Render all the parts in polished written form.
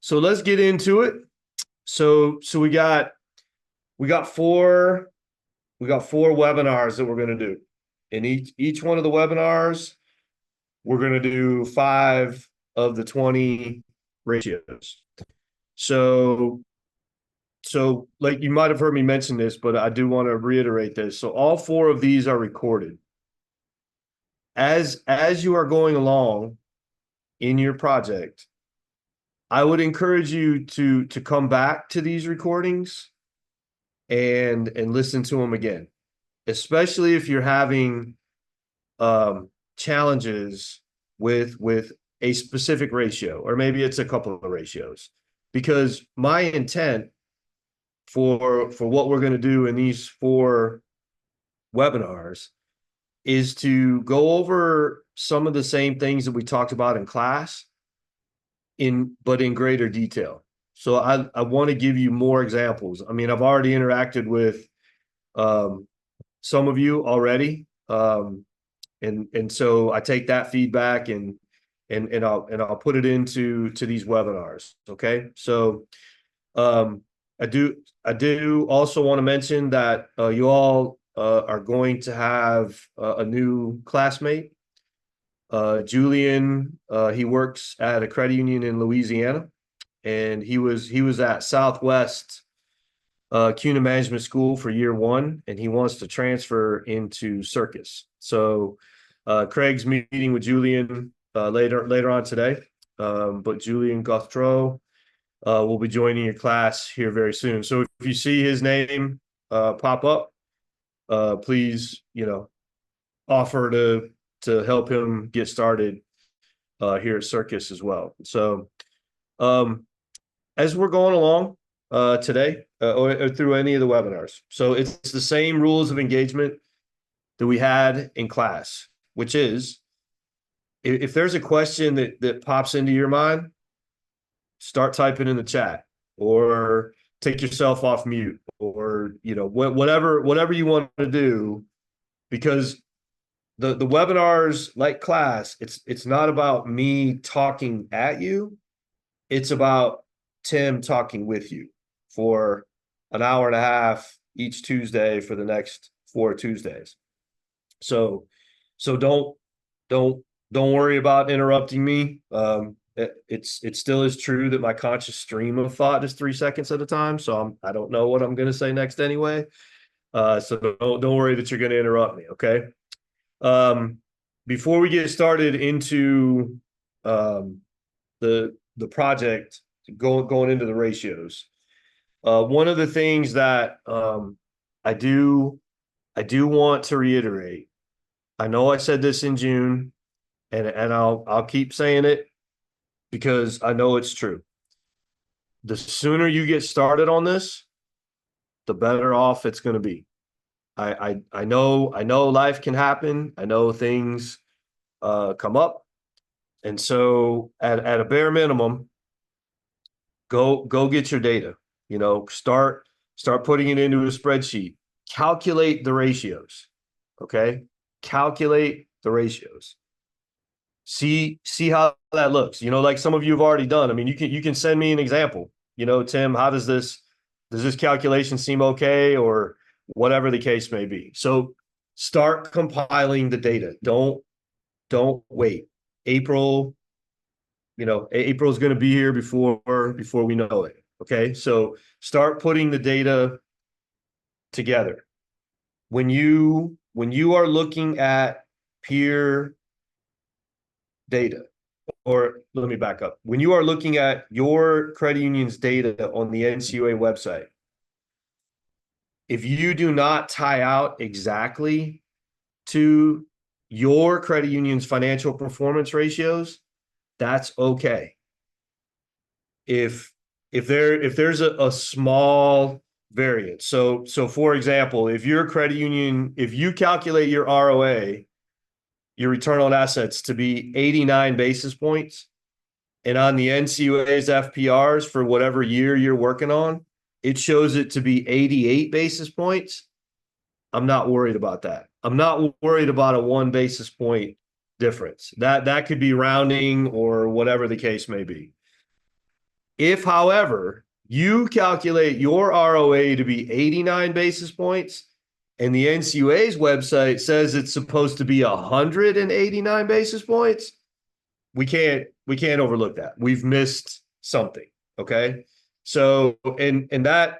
So let's get into it. So we got four webinars that we're going to do. In each one of the webinars, we're going to do 5 of the 20 ratios. So like you might have heard me mention this, but I do want to reiterate this. So all 4 of these are recorded. As you are going along in your project, I would encourage you to come back to these recordings and listen to them again, especially if you're having challenges with a specific ratio, or maybe it's a couple of ratios. Because my intent for what we're going to do in these 4 webinars is to go over some of the same things that we talked about in class, but in greater detail. So I want to give you more examples. I mean, I've already interacted with some of you already, and so I take that feedback and I'll put it into these webinars. Okay, so I do also want to mention that you all are going to have a new classmate. Julian, he works at a credit union in Louisiana, and he was at Southwest CUNA Management School for year 1, and he wants to transfer into Circus. So Craig's meeting with Julian later on today, but Julian Gautreaux will be joining your class here very soon. So if you see his name pop up, please, offer to help him get started here at Circus as well. So as we're going along today or through any of the webinars, so it's the same rules of engagement that we had in class, which is if there's a question that pops into your mind, start typing in the chat, or take yourself off mute, or whatever you want to do, because the webinars, like class, it's not about me talking at you. It's about Tim talking with you for an hour and a half each Tuesday for the next 4 Tuesdays. So don't worry about interrupting me. It still is true that my conscious stream of thought is 3 seconds at a time. So I don't know what I'm going to say next anyway. So don't worry that you're going to interrupt me. Okay. Before we get started into the project, going into the ratios, one of the things that I do want to reiterate. I know I said this in June, and I'll keep saying it because I know it's true. The sooner you get started on this, the better off it's going to be. I know life can happen. I know things come up, and so at a bare minimum, go get your data. Start putting it into a spreadsheet. Calculate the ratios. Okay, calculate the ratios. See how that looks. Like some of you have already done. I mean, you can send me an example. Tim, how does this calculation seem okay, or whatever the case may be. So start compiling the data. Don't wait. April is going to be here before we know it. Okay, so start putting the data together. When you are looking at peer data, or let me back up. When you are looking at your credit union's data on the NCUA website, if you do not tie out exactly to your credit union's financial performance ratios, that's okay. If there's a small variance, so for example, if your credit union, if you calculate your ROA, your return on assets, to be 89 basis points, and on the NCUA's FPRs for whatever year you're working on, it shows it to be 88 basis points, I'm not worried about that. I'm not worried about a 1 basis point difference. That could be rounding or whatever the case may be. If, however, you calculate your ROA to be 89 basis points and the NCUA's website says it's supposed to be 189 basis points, we can't overlook that. We've missed something. Okay. So, and that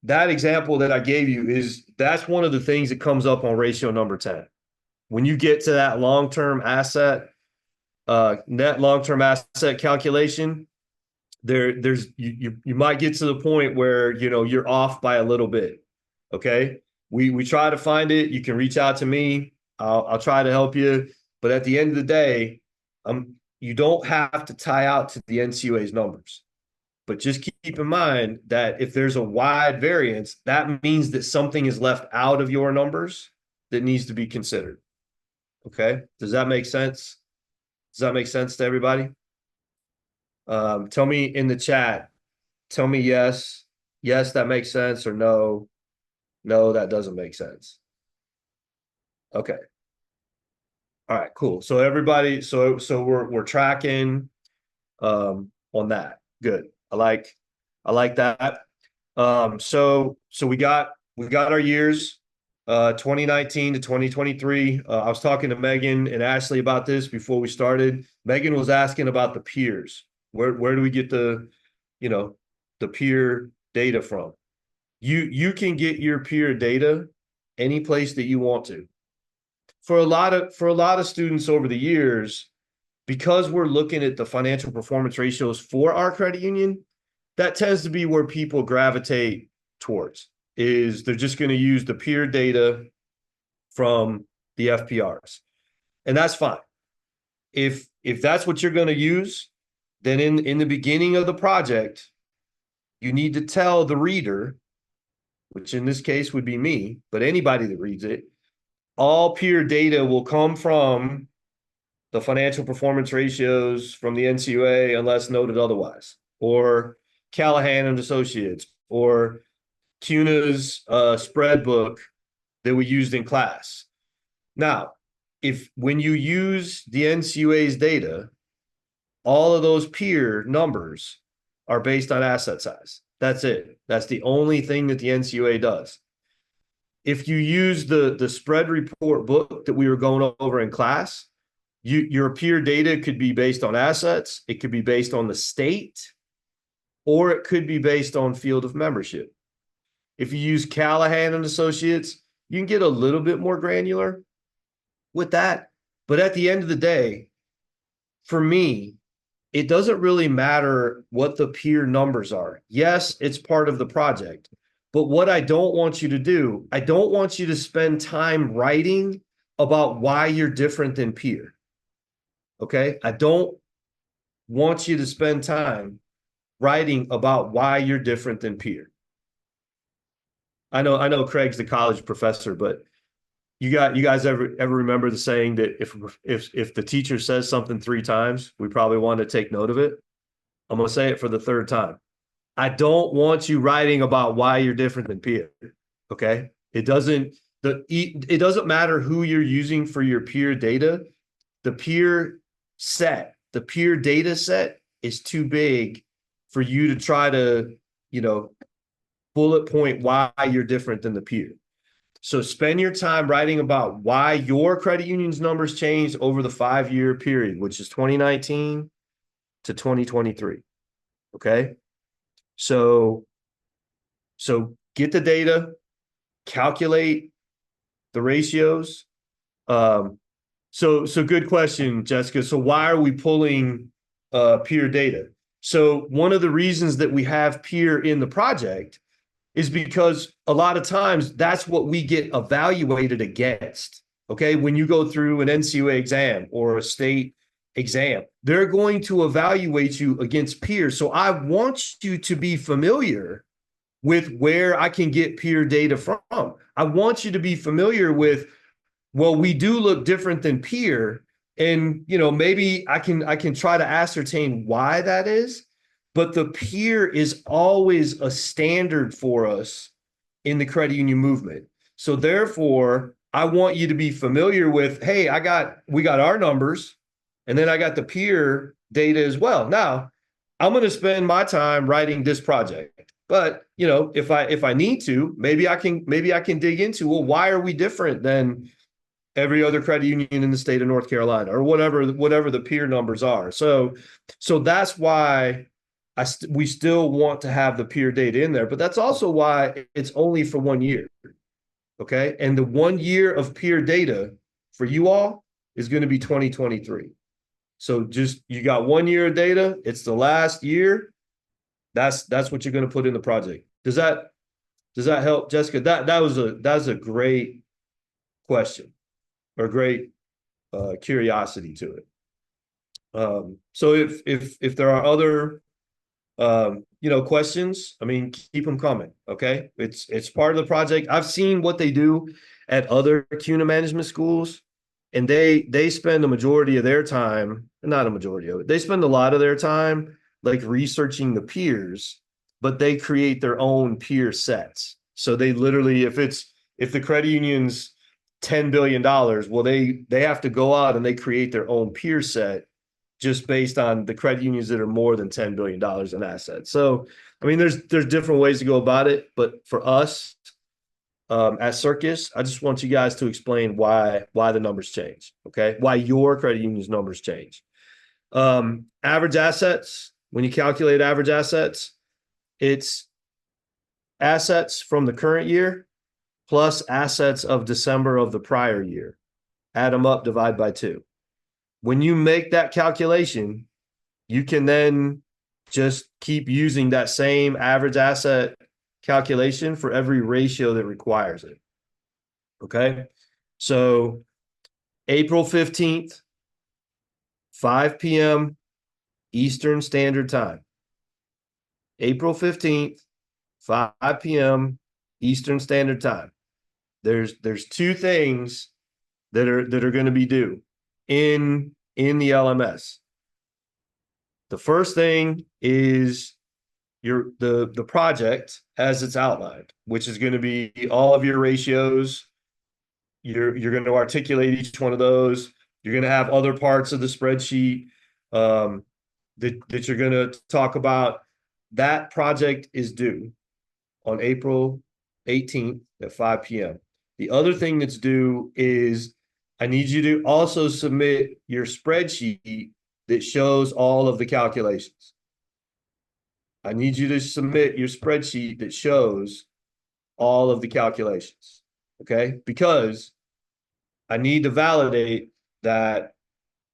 example that I gave you that's one of the things that comes up on ratio number 10. When you get to that long-term asset, net long-term asset calculation, there's you might get to the point where you're off by a little bit. Okay. We try to find it. You can reach out to me. I'll try to help you. But at the end of the day, you don't have to tie out to the NCUA's numbers. But just keep in mind that if there's a wide variance, that means that something is left out of your numbers that needs to be considered. Okay. Does that make sense? Does that make sense to everybody? Tell me in the chat. Tell me yes, that makes sense, or no, that doesn't make sense. Okay. All right, cool. So everybody, so we're tracking on that. Good. I like that. So we got our years 2019 to 2023. I was talking to Megan and Ashley about this before we started. Megan was asking about the peers. Where do we get the peer data from? You can get your peer data any place that you want to. For a lot of students over the years, because we're looking at the financial performance ratios for our credit union, that tends to be where people gravitate towards, is they're just going to use the peer data from the FPRs. And that's fine. If that's what you're going to use, then in the beginning of the project, you need to tell the reader, which in this case would be me, but anybody that reads it, all peer data will come from the financial performance ratios from the NCUA unless noted otherwise, or Callahan and Associates, or CUNA's spread book that we used in class. Now, when you use the NCUA's data, all of those peer numbers are based on asset size. That's it. That's the only thing that the NCUA does. If you use the spread report book that we were going over in class, your peer data could be based on assets, it could be based on the state, or it could be based on field of membership. If you use Callahan and Associates, you can get a little bit more granular with that. But at the end of the day, for me, it doesn't really matter what the peer numbers are. Yes, it's part of the project. But what I don't want you to do, I don't want you to spend time writing about why you're different than peer. Okay? I don't want you to spend time writing about why you're different than peer. I know Craig's the college professor, but you guys ever remember the saying that if the teacher says something 3 times, we probably want to take note of it? I'm going to say it for the 3rd time. I don't want you writing about why you're different than peer. Okay? It doesn't matter who you're using for your peer data. The peer data set is too big for you to try to, bullet point why you're different than the peer. So spend your time writing about why your credit union's numbers changed over the 5-year period, which is 2019 to 2023. Okay? So get the data, calculate the ratios. So good question, Jessica. So why are we pulling peer data? So one of the reasons that we have peer in the project is because a lot of times that's what we get evaluated against. Okay. When you go through an NCUA exam or a state exam, they're going to evaluate you against peers. So I want you to be familiar with where I can get peer data from. I want you to be familiar with, well, we do look different than peer. And, maybe I can try to ascertain why that is. But the peer is always a standard for us in the credit union movement. So therefore, I want you to be familiar with, hey, we got our numbers, and then I got the peer data as well. Now, I'm going to spend my time writing this project. But, you know, if I need to, maybe I can dig into, well, why are we different than every other credit union in the state of North Carolina, or whatever the peer numbers are. So that's why we still want to have the peer data in there, but that's also why it's only for 1 year. Okay. And the 1 year of peer data for you all is going to be 2023. So just, you got 1 year of data. It's the last year. That's what you're going to put in the project. Does that help, Jessica? That's a great question, or great curiosity to it. So if there are other questions, I mean, keep them coming. Okay, it's part of the project. I've seen what they do at other CUNA management schools, and they spend a majority of their time, not a majority of it, they spend a lot of their time like researching the peers, but they create their own peer sets. So they literally, if the credit union's $10 billion, well, they have to go out and they create their own peer set just based on the credit unions that are more than $10 billion in assets. So, I mean, there's different ways to go about it, but for us at Circus, I just want you guys to explain why the numbers change. Okay, why your credit union's numbers change. Average assets. When you calculate average assets, it's assets from the current year plus assets of December of the prior year. Add them up, divide by 2. When you make that calculation, you can then just keep using that same average asset calculation for every ratio that requires it. Okay. So April 15th, 5 p.m. Eastern Standard Time. April 15th, 5 p.m. Eastern Standard Time. There's 2 things that are going to be due in the LMS. The first thing is the project as it's outlined, which is going to be all of your ratios. You're going to articulate each one of those. You're going to have other parts of the spreadsheet that you're going to talk about. That project is due on April 18th at 5 p.m. The other thing that's due is I need you to also submit your spreadsheet that shows all of the calculations. I need you to submit your spreadsheet that shows all of the calculations. Okay? Because I need to validate that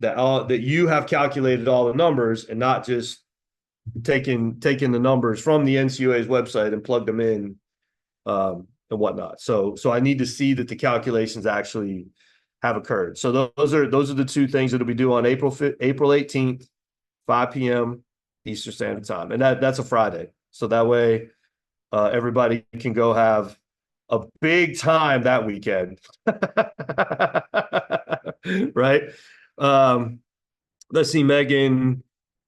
you have calculated all the numbers and not just taking the numbers from the NCUA's website and plugged them in and whatnot. So I need to see that the calculations actually have occurred. So those are the 2 things that'll be due on April 18th, 5 p.m. Eastern Standard Time, and that's a Friday. So that way, everybody can go have a big time that weekend, right? Let's see, Megan.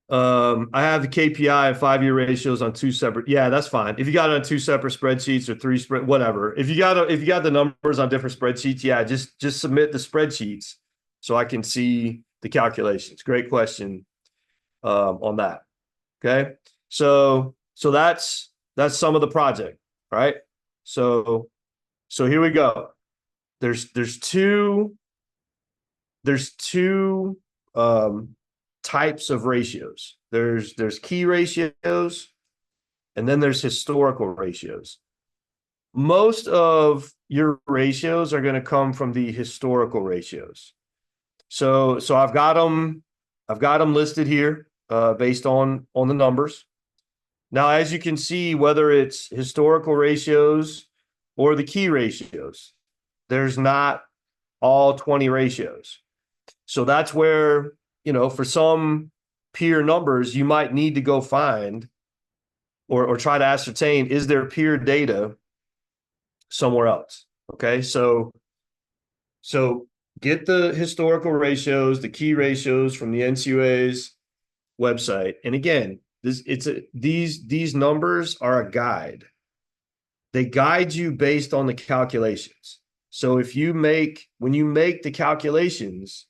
I have the KPI and 5-year ratios on 2 separate. Yeah, that's fine. If you got it on 2 separate spreadsheets or 3 whatever. If you got the numbers on different spreadsheets, yeah, just submit the spreadsheets so I can see the calculations. Great question on that. Okay, so that's some of the project, right? So here we go. There's two types of ratios. There's key ratios, and then there's historical ratios. Most of your ratios are going to come from the historical ratios. So I've got them listed here based on the numbers. Now, as you can see, whether it's historical ratios or the key ratios, there's not all 20 ratios. So that's where, for some peer numbers, you might need to go find or try to ascertain, is there peer data somewhere else? Okay, so get the historical ratios, the key ratios from the NCUA's website. And again, these numbers are a guide. They guide you based on the calculations. So when you make the calculations,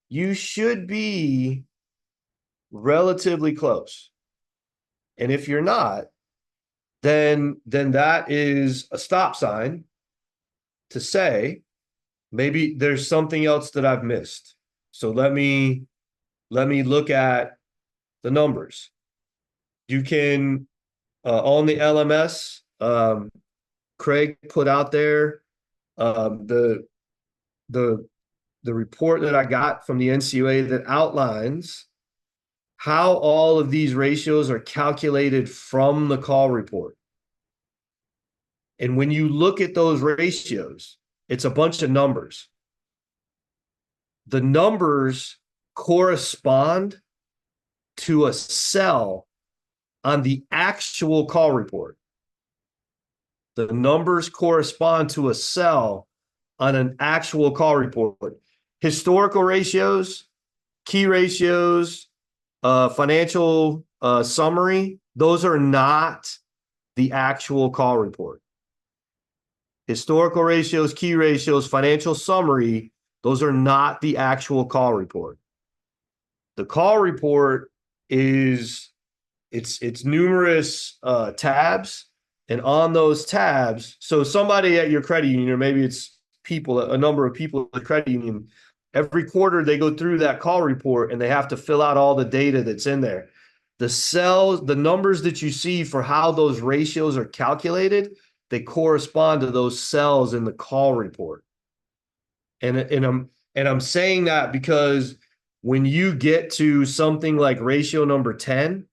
you should be relatively close. And if you're not, then that is a stop sign to say maybe there's something else that I've missed. So let me look at the numbers. You can on the LMS, Craig put out there the report that I got from the NCUA that outlines how all of these ratios are calculated from the call report. And when you look at those ratios, it's a bunch of numbers. The numbers correspond to a cell on the actual call report. The numbers correspond to a cell on an actual call report. Historical ratios, key ratios, financial summary, those are not the actual call report. Historical ratios, key ratios, financial summary, those are not the actual call report. The call report is it's numerous tabs, and on those tabs, so somebody at your credit union, or maybe it's people, a number of people at the credit union, every quarter they go through that call report and they have to fill out all the data that's in there. The cells, the numbers that you see for how those ratios are calculated, they correspond to those cells in the call report. And I'm saying that because when you get to something like ratio number 10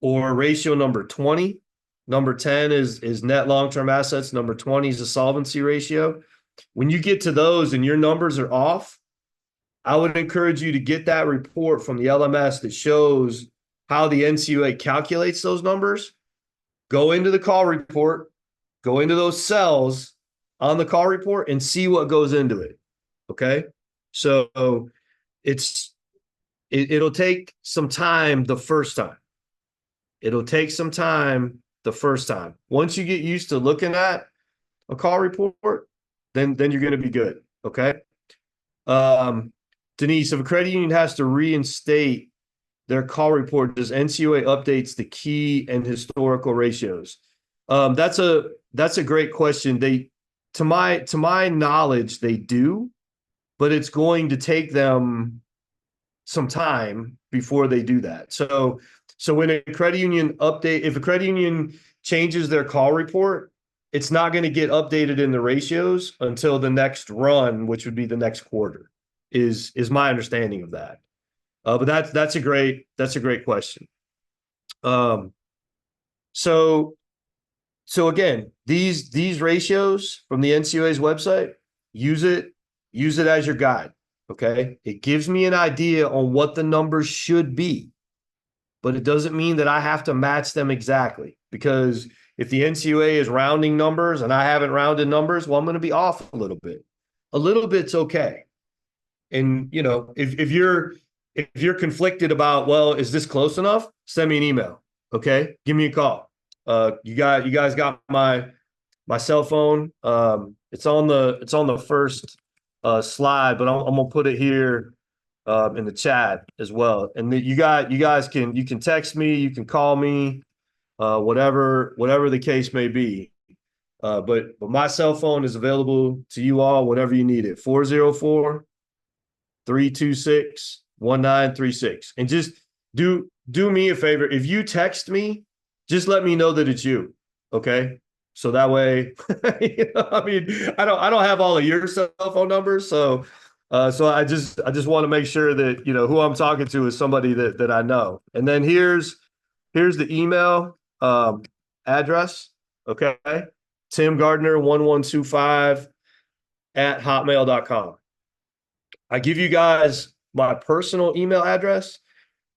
or ratio number 20, number 10 is net long-term assets, number 20 is the solvency ratio. When you get to those and your numbers are off, I would encourage you to get that report from the LMS that shows how the NCUA calculates those numbers. Go into the call report, go into those cells on the call report and see what goes into it. Okay. So it'll take some time the first time. It'll take some time the first time. Once you get used to looking at a call report, then you're going to be good. Okay. Denise, if a credit union has to reinstate their call report, does NCUA updates the key and historical ratios? That's a great question. To my knowledge, they do, but it's going to take them some time before they do that. So when a credit union if a credit union changes their call report, it's not going to get updated in the ratios until the next run, which would be the next quarter, is my understanding of that. But that's a great question. So again, these ratios from the NCUA's website, use it as your guide. Okay. It gives me an idea on what the numbers should be, but it doesn't mean that I have to match them exactly, because if the NCUA is rounding numbers and I haven't rounded numbers, well, I'm going to be off a little bit. A little bit's okay. And you know, if you're conflicted about, well, is this close enough? Send me an email. Okay. Give me a call. You guys got my cell phone. It's on the first slide, but I'm gonna put it here in the chat as well. And you guys can text me, you can call me, whatever the case may be. But my cell phone is available to you all whenever you need it. 404-326-1936. And just do me a favor. If you text me, just let me know that it's you. Okay. So that way, I mean, I don't have all of your cell phone numbers. So I just want to make sure that, you know, who I'm talking to is somebody that I know. And then here's the email address. Okay. Tim Gardner 1125 at hotmail.com. I give you guys my personal email address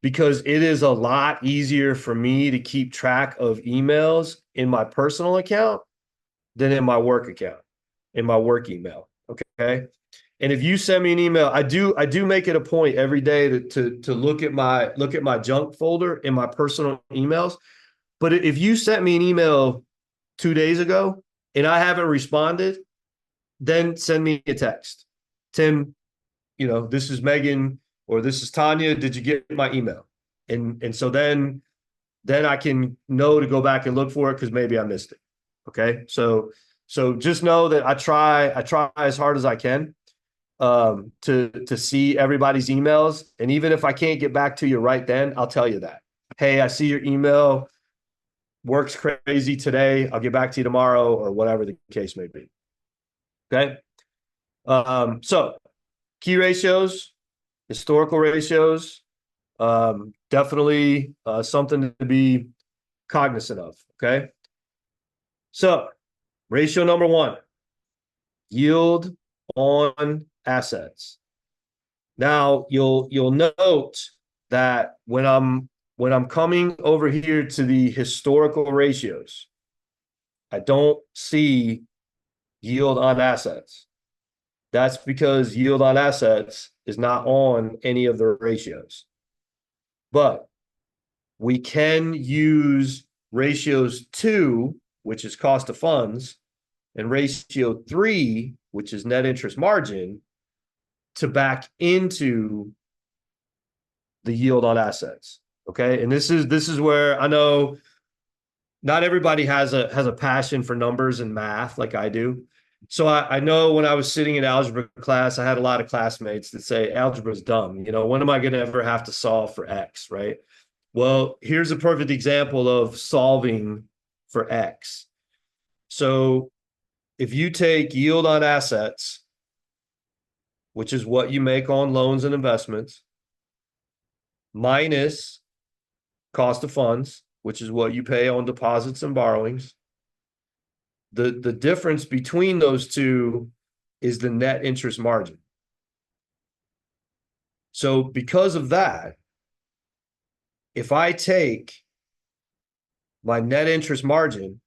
because it is a lot easier for me to keep track of emails in my personal account than in my work account, in my work email. Okay. And if you send me an email, I do make it a point every day to look at my junk folder in my personal emails. But if you sent me an email 2 days ago and I haven't responded, then send me a text. Tim, you know, this is Megan or this is Tanya. Did you get my email? And so then then I can know to go back and look for it because maybe I missed it. Okay. So just know that I try as hard as I can to see everybody's emails. And even if I can't get back to you right then, I'll tell you that. Hey, I see your email. Works crazy today. I'll get back to you tomorrow or whatever the case may be. Okay. So key ratios, historical ratios, definitely something to be cognizant of. Okay. So ratio number one, yield on assets. Now you'll note that when I'm coming over here to the historical ratios, I don't see yield on assets. That's because yield on assets is not on any of the ratios. But we can use ratios 2, which is cost of funds, and ratio 3, which is net interest margin, to back into the yield on assets. Okay. And this is where I know not everybody has a passion for numbers and math like I do. So I know when I was sitting in algebra class, I had a lot of classmates that say algebra is dumb. You know, when am I going to ever have to solve for X, right? Well, here's a perfect example of solving for X. So if you take yield on assets, which is what you make on loans and investments, minus cost of funds, which is what you pay on deposits and borrowings, the difference between those two is the net interest margin. So because of that, if I take my net interest margin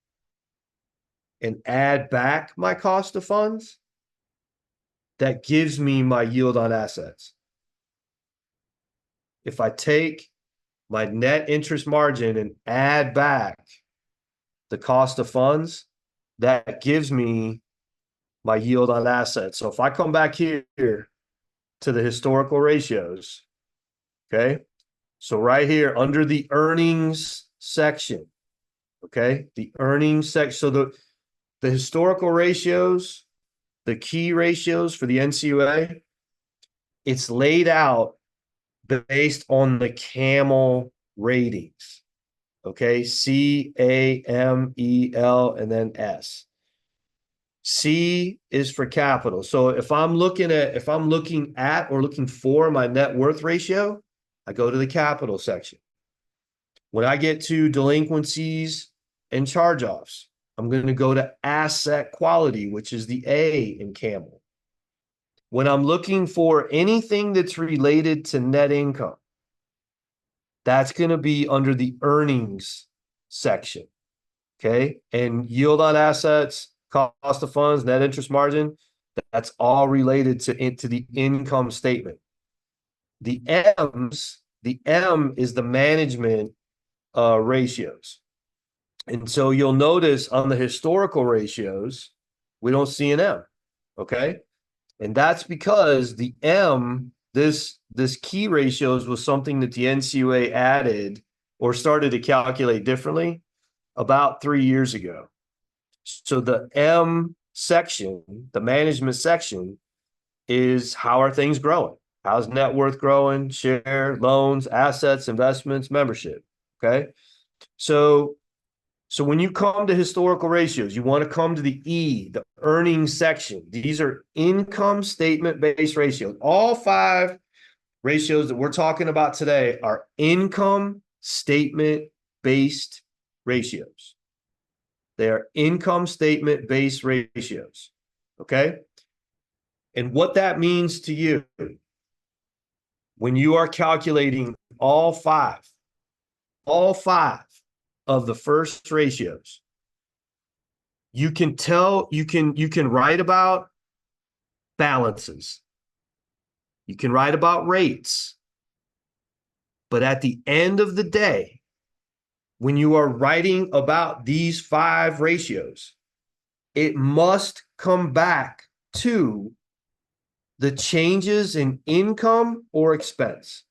and add back my cost of funds, that gives me my yield on assets. If I take my net interest margin and add back the cost of funds, that gives me my yield on assets. So if I come back here to the historical ratios, okay? So right here under the earnings section, okay? The earnings section. So the historical ratios, the key ratios for the NCUA, it's laid out based on the CAMEL ratings. Okay, CAMEL and then S. C is for capital. So if I'm looking at or looking for my net worth ratio, I go to the capital section. When I get to delinquencies and charge-offs, I'm going to go to asset quality, which is the A in CAMEL. When I'm looking for anything that's related to net income, that's going to be under the earnings section. Okay. And yield on assets, cost of funds, net interest margin, that's all related to the income statement. The M is the management ratios. And so you'll notice on the historical ratios, we don't see an M. Okay. And that's because the M, this key ratios was something that the NCUA added or started to calculate differently about 3 years ago. So the M section, the management section, is how are things growing? How's net worth growing? Share, loans, assets, investments, membership. Okay. So when you come to historical ratios, you want to come to the E, the earnings section. These are income statement based ratios. All 5 ratios that we're talking about today are income statement based ratios. They are income statement based ratios. Okay. And what that means to you when you are calculating all five of the first ratios, you can write about balances. You can write about rates. But at the end of the day, when you are writing about these 5 ratios, it must come back to the changes in income or expense.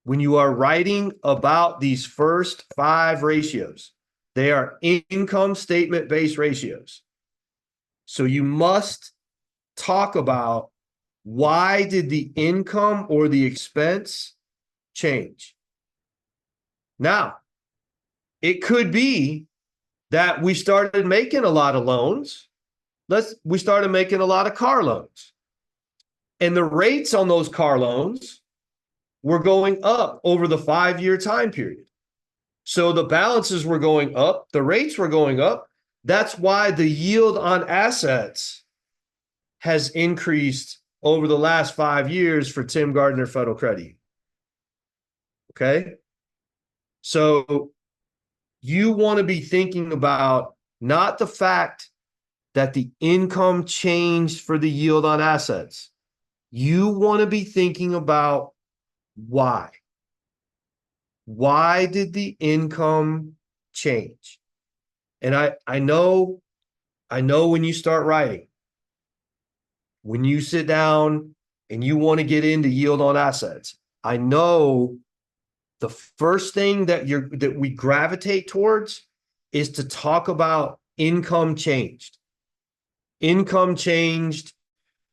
when you are writing about these first 5 ratios, they are income statement based ratios. So you must talk about why did the income or the expense change? Now, it could be that we started making a lot of loans. We started making a lot of car loans. And the rates on those car loans were going up over the 5-year time period. So the balances were going up, the rates were going up. That's why the yield on assets has increased over the last 5 years for Tim Gardner Federal Credit. Okay. So you want to be thinking about not the fact that the income changed for the yield on assets. You want to be thinking about why. Why did the income change? And I know when you start writing, when you sit down and you want to get into yield on assets, I know the first thing that we gravitate towards is to talk about income changed. Income changed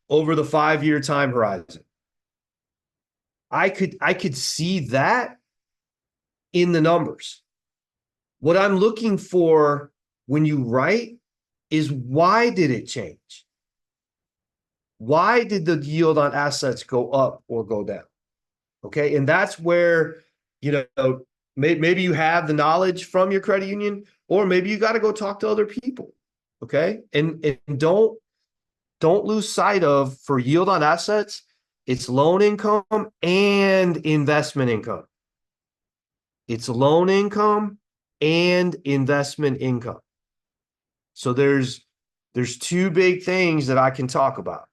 over the 5-year time horizon. I could see that in the numbers. What I'm looking for when you write is, why did it change? Why did the yield on assets go up or go down? Okay. And that's where, maybe you have the knowledge from your credit union, or maybe you got to go talk to other people. Okay. And don't lose sight of, for yield on assets, it's loan income and investment income. It's loan income and investment income. So there's 2 big things that I can talk about.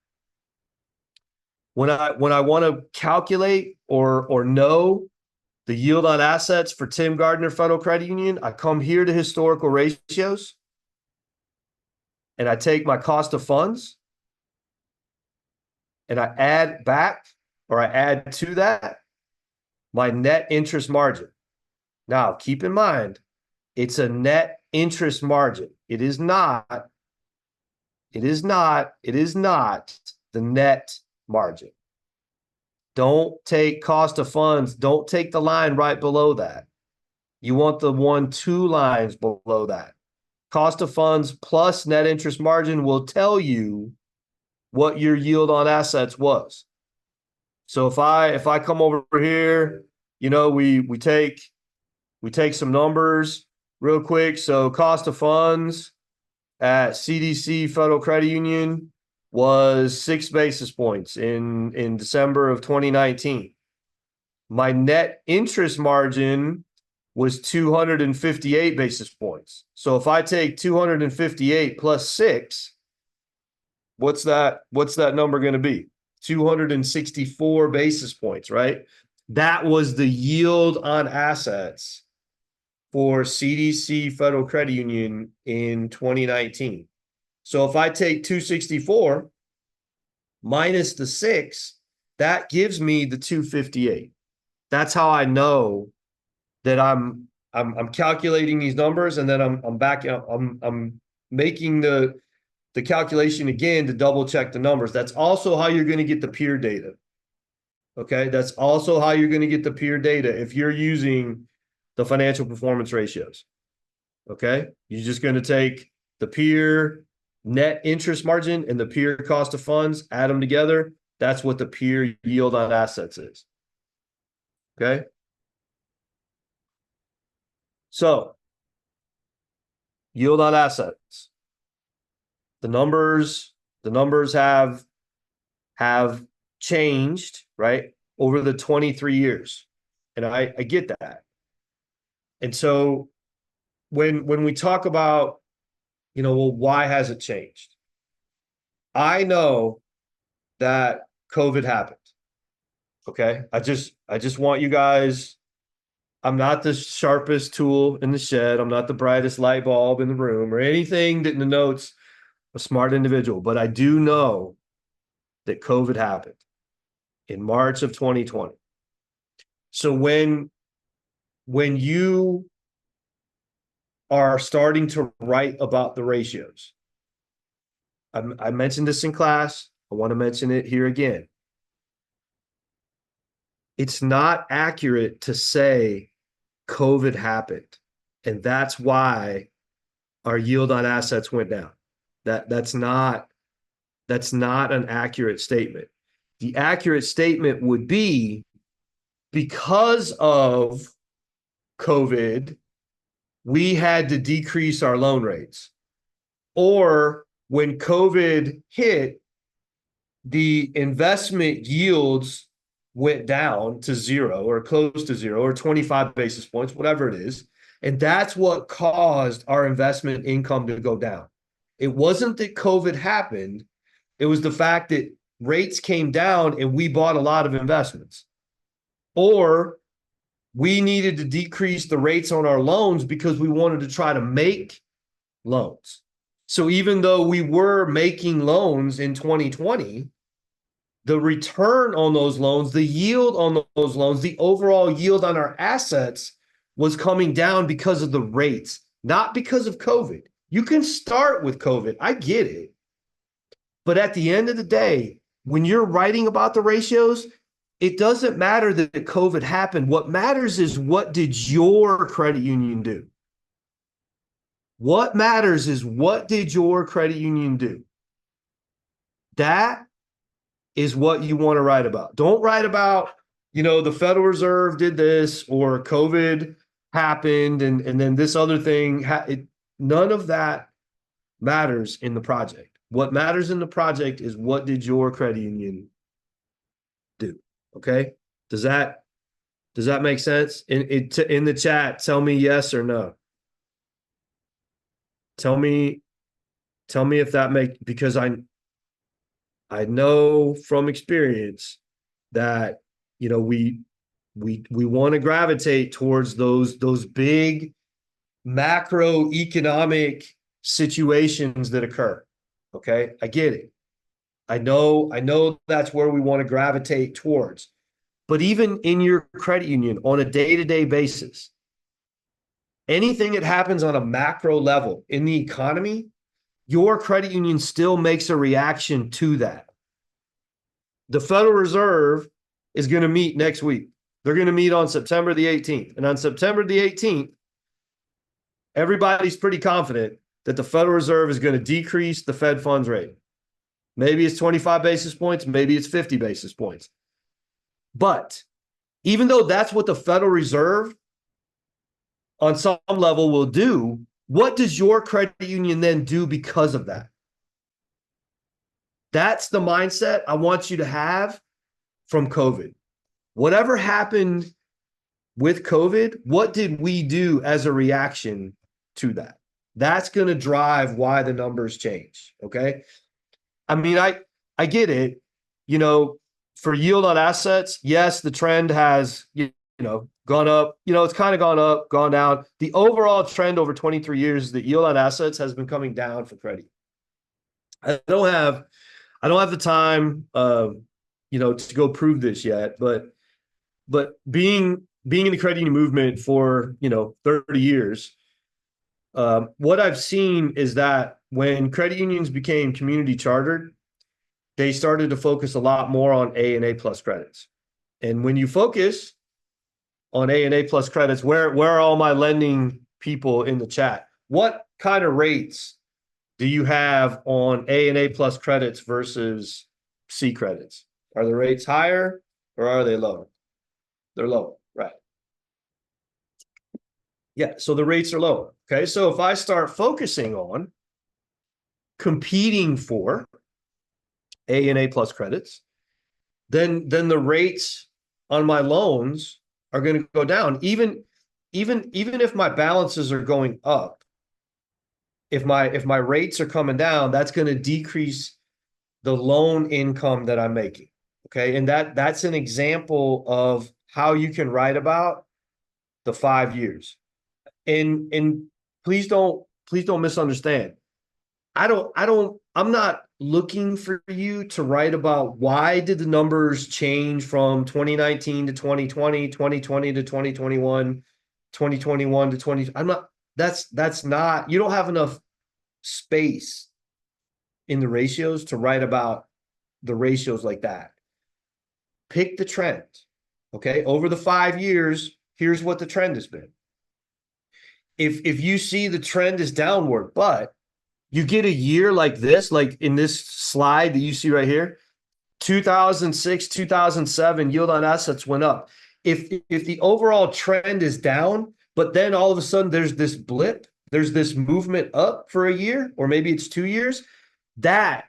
When I want to calculate or know the yield on assets for Tim Gardner Federal Credit Union, I come here to historical ratios and I take my cost of funds and I add to that my net interest margin. Now, keep in mind, it's a net interest margin. It is not the net margin. Don't take cost of funds. Don't take the line right below that. You want the 1-2 lines below that. Cost of funds plus net interest margin will tell you what your yield on assets was. So if I come over here, we take some numbers real quick. So cost of funds at CDC Federal Credit Union was 6 basis points in December of 2019. My net interest margin was 258 basis points. So if I take 258 plus 6, what's that number going to be? 264 basis points, right? That was the yield on assets for CDC Federal Credit Union in 2019. So if I take 264 minus the 6, that gives me the 258. That's how I know that I'm calculating these numbers, and then I'm making the calculation again to double check the numbers. That's also how you're going to get the peer data. Okay, that's also how you're going to get the peer data if you're using the financial performance ratios. Okay, you're just going to take the peer net interest margin and the peer cost of funds, add them together. That's what the peer yield on assets is. Okay. So yield on assets. The numbers have changed, right, over the 23 years. And I get that. And so when we talk about, well, why has it changed? I know that COVID happened. Okay. I just want you guys, I'm not the sharpest tool in the shed. I'm not the brightest light bulb in the room or anything that denotes a smart individual, but I do know that COVID happened in March of 2020. So when you are starting to write about the ratios, I mentioned this in class. I want to mention it here again. It's not accurate to say COVID happened, and that's why our yield on assets went down. That's not an accurate statement. The accurate statement would be because of COVID, we had to decrease our loan rates. Or when COVID hit, the investment yields went down to zero or close to zero or 25 basis points, whatever it is. And that's what caused our investment income to go down. It wasn't that COVID happened. It was the fact that rates came down and we bought a lot of investments. Or we needed to decrease the rates on our loans because we wanted to try to make loans. So even though we were making loans in 2020, the return on those loans, the yield on those loans, the overall yield on our assets was coming down because of the rates, not because of COVID. You can start with COVID. I get it. But at the end of the day, when you're writing about the ratios, it doesn't matter that COVID happened. What matters is what did your credit union do? What matters is what did your credit union do? That is what you want to write about. Don't write about, the Federal Reserve did this or COVID happened and then this other thing. None of that matters in the project. What matters in the project is what did your credit union do? Okay. Does that make sense? In the chat, tell me yes or no. Tell me if that because I know from experience that we want to gravitate towards those big macroeconomic situations that occur. Okay, I get it. I know that's where we want to gravitate towards. But even in your credit union on a day-to-day basis, anything that happens on a macro level in the economy, your credit union still makes a reaction to that. The Federal Reserve is going to meet next week. They're going to meet on September the 18th. And on September the 18th, everybody's pretty confident that the Federal Reserve is going to decrease the Fed funds rate. Maybe it's 25 basis points, maybe it's 50 basis points. But even though that's what the Federal Reserve on some level will do, what does your credit union then do because of that? That's the mindset I want you to have from COVID. Whatever happened with COVID, what did we do as a reaction to that? That's going to drive why the numbers change. Okay. I mean, I get it. For yield on assets, yes, the trend has, gone up. It's kind of gone up, gone down. The overall trend over 23 years is that yield on assets has been coming down for credit. I don't have the time, to go prove this yet, but being in the credit union movement for 30 years, what I've seen is that when credit unions became community chartered, they started to focus a lot more on A and A plus credits. And when you focus on A and A plus credits, where are all my lending people in the chat? What kind of rates do you have on A and A plus credits versus C credits? Are the rates higher or are they lower? They're lower, right? Yeah, so the rates are lower. Okay, so if I start focusing on competing for A and A plus credits, then the rates on my loans are going to go down. Even if my balances are going up, if my rates are coming down, that's going to decrease the loan income that I'm making. Okay, and that's an example of how you can write about the 5 years. And please don't misunderstand. I'm not looking for you to write about why did the numbers change from 2019 to 2020, 2020 to 2021, 2021 to 20. I'm not, that's not, you don't have enough space in the ratios to write about the ratios like that. Pick the trend. Okay. Over the 5 years, here's what the trend has been. If you see the trend is downward, but you get a year like this, like in this slide that you see right here, 2006, 2007, yield on assets went up. If the overall trend is down, but then all of a sudden there's this blip, there's this movement up for a year, or maybe it's 2 years, that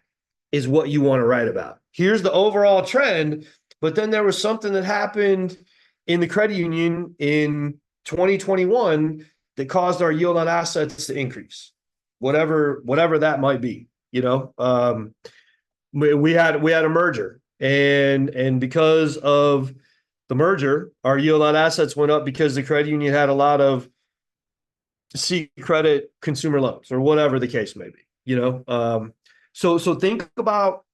is what you want to write about. Here's the overall trend, but then there was something that happened in the credit union in 2021 that caused our yield on assets to increase, whatever that might be. We had a merger, and because of the merger, our yield on assets went up because the credit union had a lot of C credit consumer loans, or whatever the case may be. So think about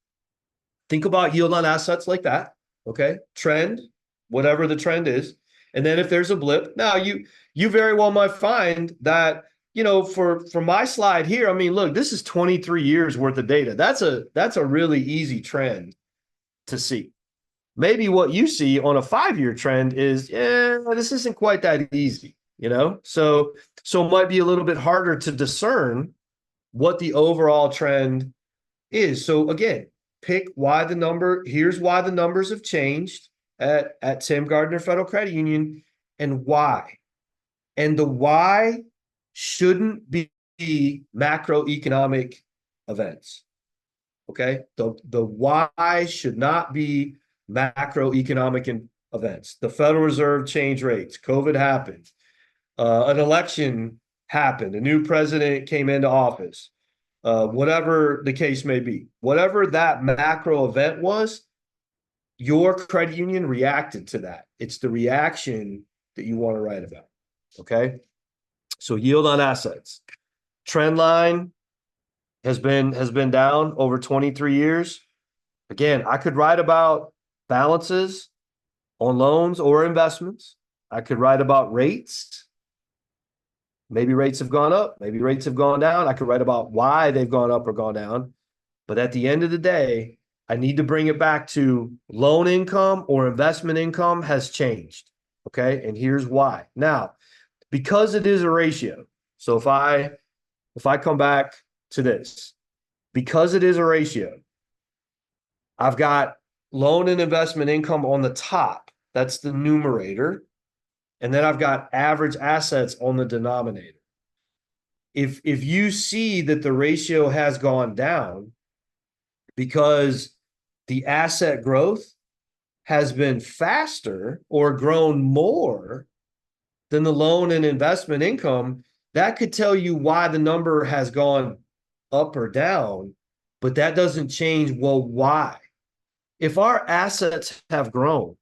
yield on assets like that. Okay, trend, whatever the trend is, and then if there's a blip, now you very well might find that, for my slide here, I mean, look, this is 23 years worth of data. That's a really easy trend to see. Maybe what you see on a 5-year trend is, this isn't quite that easy, So it might be a little bit harder to discern what the overall trend is. So again, pick why the number, here's why the numbers have changed at Tim Gardner Federal Credit Union, and why. And the why shouldn't be macroeconomic events. Okay? The why should not be macroeconomic events. The Federal Reserve changed rates. COVID happened. An election happened. A new president came into office. Whatever the case may be. Whatever that macro event was, your credit union reacted to that. It's the reaction that you want to write about. Okay? So yield on assets. Trend line has been down over 23 years. Again, I could write about balances on loans or investments. I could write about rates. Maybe rates have gone up, maybe rates have gone down. I could write about why they've gone up or gone down. But at the end of the day, I need to bring it back to loan income or investment income has changed. Okay. And here's why. Now, because it is a ratio. So if I come back to this, because it is a ratio, I've got loan and investment income on the top. That's the numerator. And then I've got average assets on the denominator. If you see that the ratio has gone down because the asset growth has been faster or grown more than the loan and investment income, that could tell you why the number has gone up or down, but that doesn't change, well, why? If our assets have grown,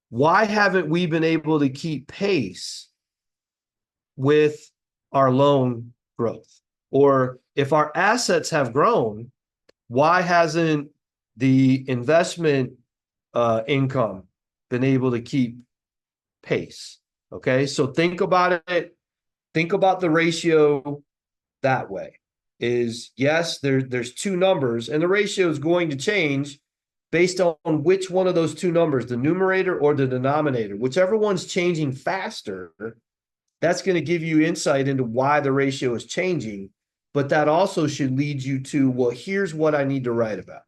why haven't we been able to keep pace with our loan growth? Or if our assets have grown, why hasn't the investment income been able to keep pace? Okay, so think about it. Think about the ratio that way. Is yes, there's two numbers, and the ratio is going to change based on which one of those two numbers, the numerator or the denominator. Whichever one's changing faster, that's going to give you insight into why the ratio is changing. But that also should lead you to, well, here's what I need to write about.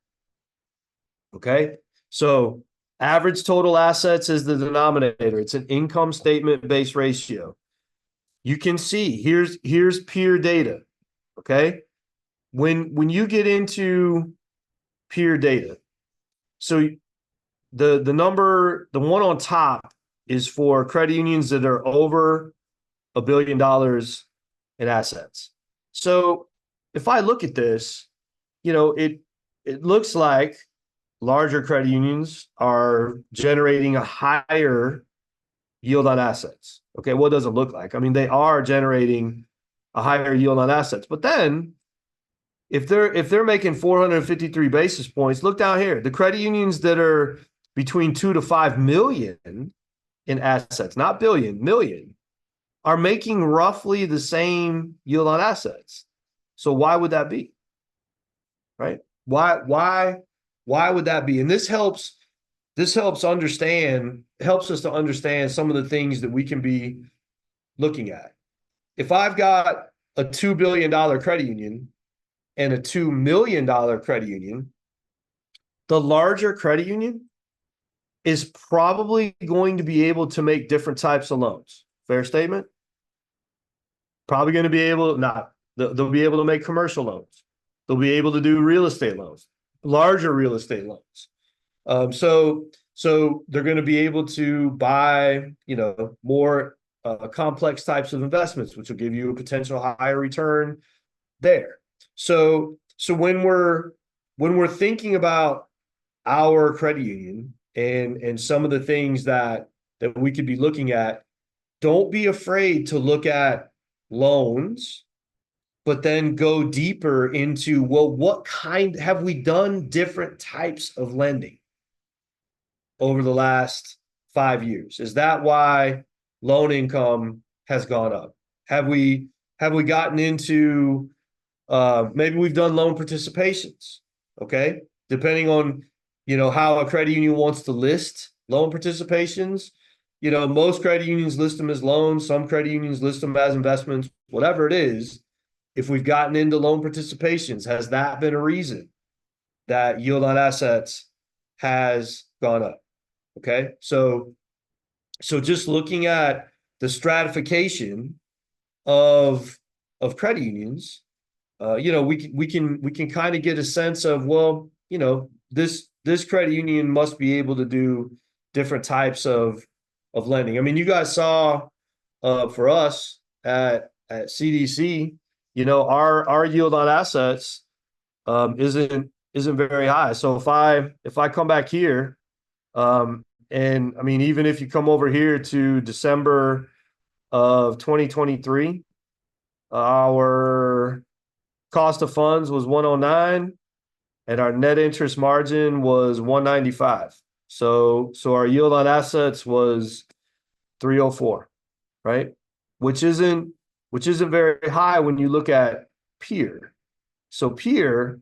Okay, so average total assets is the denominator. It's an income statement based ratio. You can see here's peer data. Okay, when you get into peer data, so the number, the one on top is for credit unions that are over $1 billion in assets. So if I look at this, it looks like larger credit unions are generating a higher yield on assets. Okay, what does it look like? I mean, they are generating a higher yield on assets. But then if they're making 453 basis points, look down here. The credit unions that are between 2 to 5 million in assets, not billion, million, are making roughly the same yield on assets. So why would that be? Right? Why would that be? And this helps helps us to understand some of the things that we can be looking at. If I've got a $2 billion credit union and a $2 million credit union, the larger credit union is probably going to be able to make different types of loans. Fair statement? Probably going to be able, not, they'll be able to make commercial loans. They'll be able to do real estate loans, larger real estate loans. So they're going to be able to buy, more complex types of investments, which will give you a potential higher return there. So when we're thinking about our credit union and some of the things that we could be looking at, don't be afraid to look at loans, but then go deeper into, well, what kind have we done different types of lending over the last 5 years? Is that why loan income has gone up? Have we gotten into maybe we've done loan participations? Okay, depending on how a credit union wants to list loan participations. Most credit unions list them as loans. Some credit unions list them as investments. Whatever it is, if we've gotten into loan participations, has that been a reason that yield on assets has gone up? Okay, so just looking at the stratification of credit unions, we can kind of get a sense of, well, this credit union must be able to do different types of lending. I mean, you guys saw for us at CDC, our yield on assets isn't very high. So if I come back here, and I mean, even if you come over here to December of 2023, our cost of funds was 109 and our net interest margin was 195. So our yield on assets was 304, right? Which isn't very high when you look at peer. So peer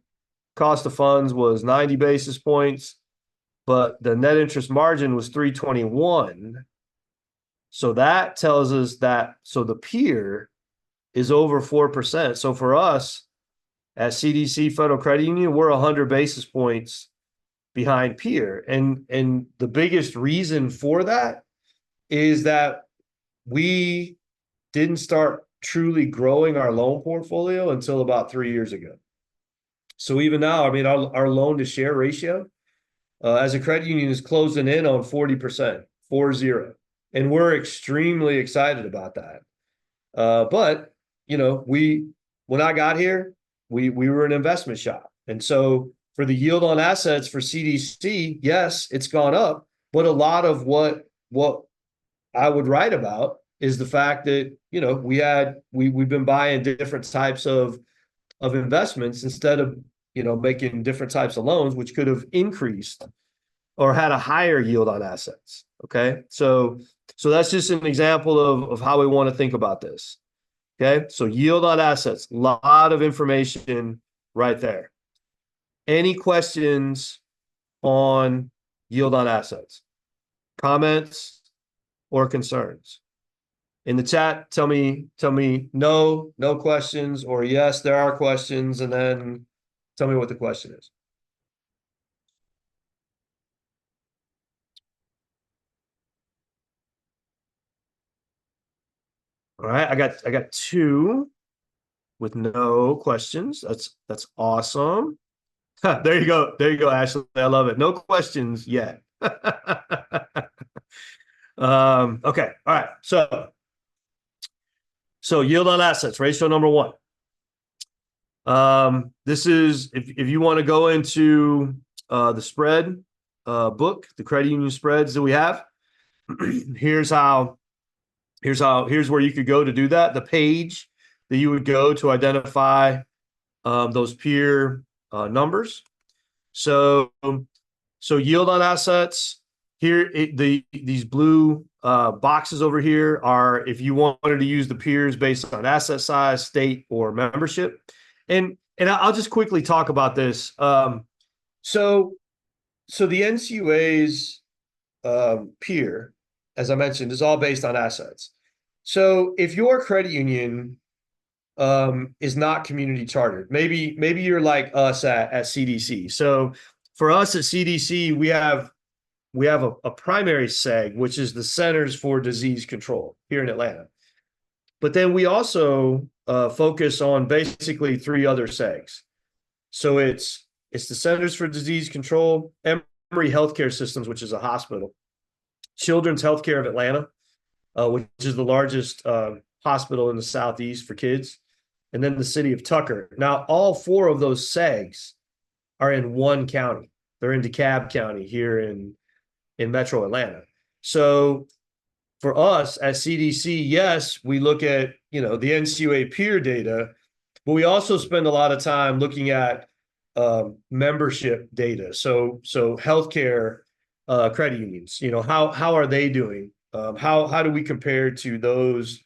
cost of funds was 90 basis points, but the net interest margin was 321. So that tells us that, so the peer is over 4%. So for us at CDC Federal Credit Union, we're 100 basis points behind peer. And the biggest reason for that is that we didn't start truly growing our loan portfolio until about 3 years ago. So even now, I mean, our loan to share ratio as a credit union is closing in on 40%, 40. And we're extremely excited about that. But, when I got here, we were an investment shop. And so for the yield on assets for CDC, yes, it's gone up. But a lot of what I would write about is the fact that, we've been buying different types of investments instead of, making different types of loans, which could have increased or had a higher yield on assets. Okay. So that's just an example of how we want to think about this. Okay. So yield on assets, a lot of information right there. Any questions on yield on assets? Comments or concerns? In the chat, tell me no questions, or yes, there are questions, and then tell me what the question is. All right, I got 2 with no questions. That's awesome. There you go, Ashley. I love it. No questions yet. Okay, all right. So yield on assets, ratio number 1. This is if you want to go into the spread book, the credit union spreads that we have. Here's where you could go to do that. The page that you would go to identify those peer numbers. So yield on assets here, these blue boxes over here are if you wanted to use the peers based on asset size, state, or membership. And I'll just quickly talk about this. So the NCUA's peer, as I mentioned, is all based on assets. So if your credit union is not community chartered, maybe you're like us at CDC. So for us at CDC, we have a primary seg, which is the Centers for Disease Control here in Atlanta. But then we also focus on basically three other segs. So it's the Centers for Disease Control, Emory Healthcare Systems, which is a hospital, Children's Healthcare of Atlanta, which is the largest hospital in the Southeast for kids, and then the city of Tucker. Now, all four of those segs are in one county. They're in DeKalb County here in Metro Atlanta. So for us at CDC, yes, we look at, the NCUA peer data, but we also spend a lot of time looking at membership data. So healthcare credit unions, how are they doing? How do we compare to those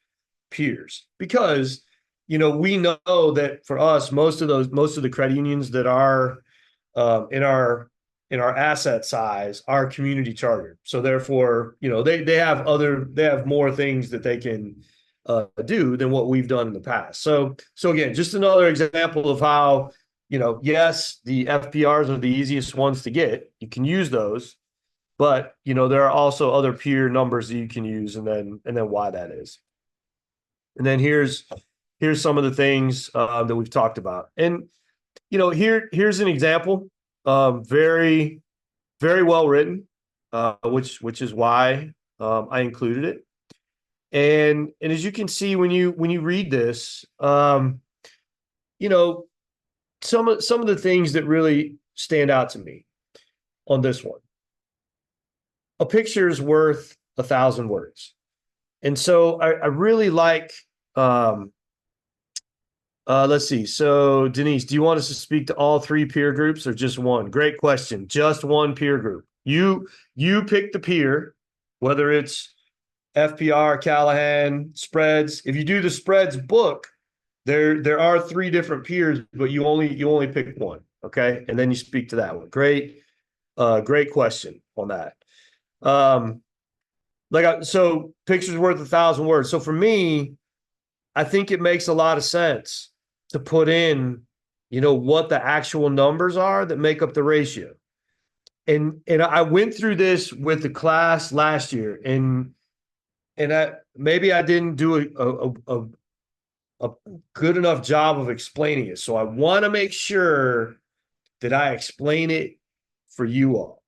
peers? Because, we know that for us, most of the credit unions that are in our asset size are community chartered. So therefore, they have more things that they can do than what we've done in the past. So again, just another example of how, yes, the FPRs are the easiest ones to get. You can use those, but there are also other peer numbers that you can use, and then why that is. And then here's some of the things that we've talked about. And here's an example. Very, very well written, which is why I included it. And as you can see when you read this, some of the things that really stand out to me on this one. A picture is worth 1,000 words. And so I really like let's see. So Denise, do you want us to speak to all three peer groups or just one? Great question. Just one peer group. You pick the peer, whether it's FPR, Callahan, spreads. If you do the spreads book, there are three different peers, but you only pick one. Okay. And then you speak to that one. Great question on that. So picture's worth 1,000 words. So for me, I think it makes a lot of sense to put in, what the actual numbers are that make up the ratio. And I went through this with the class last year, and maybe I didn't do a good enough job of explaining it. So I want to make sure that I explain it for you all.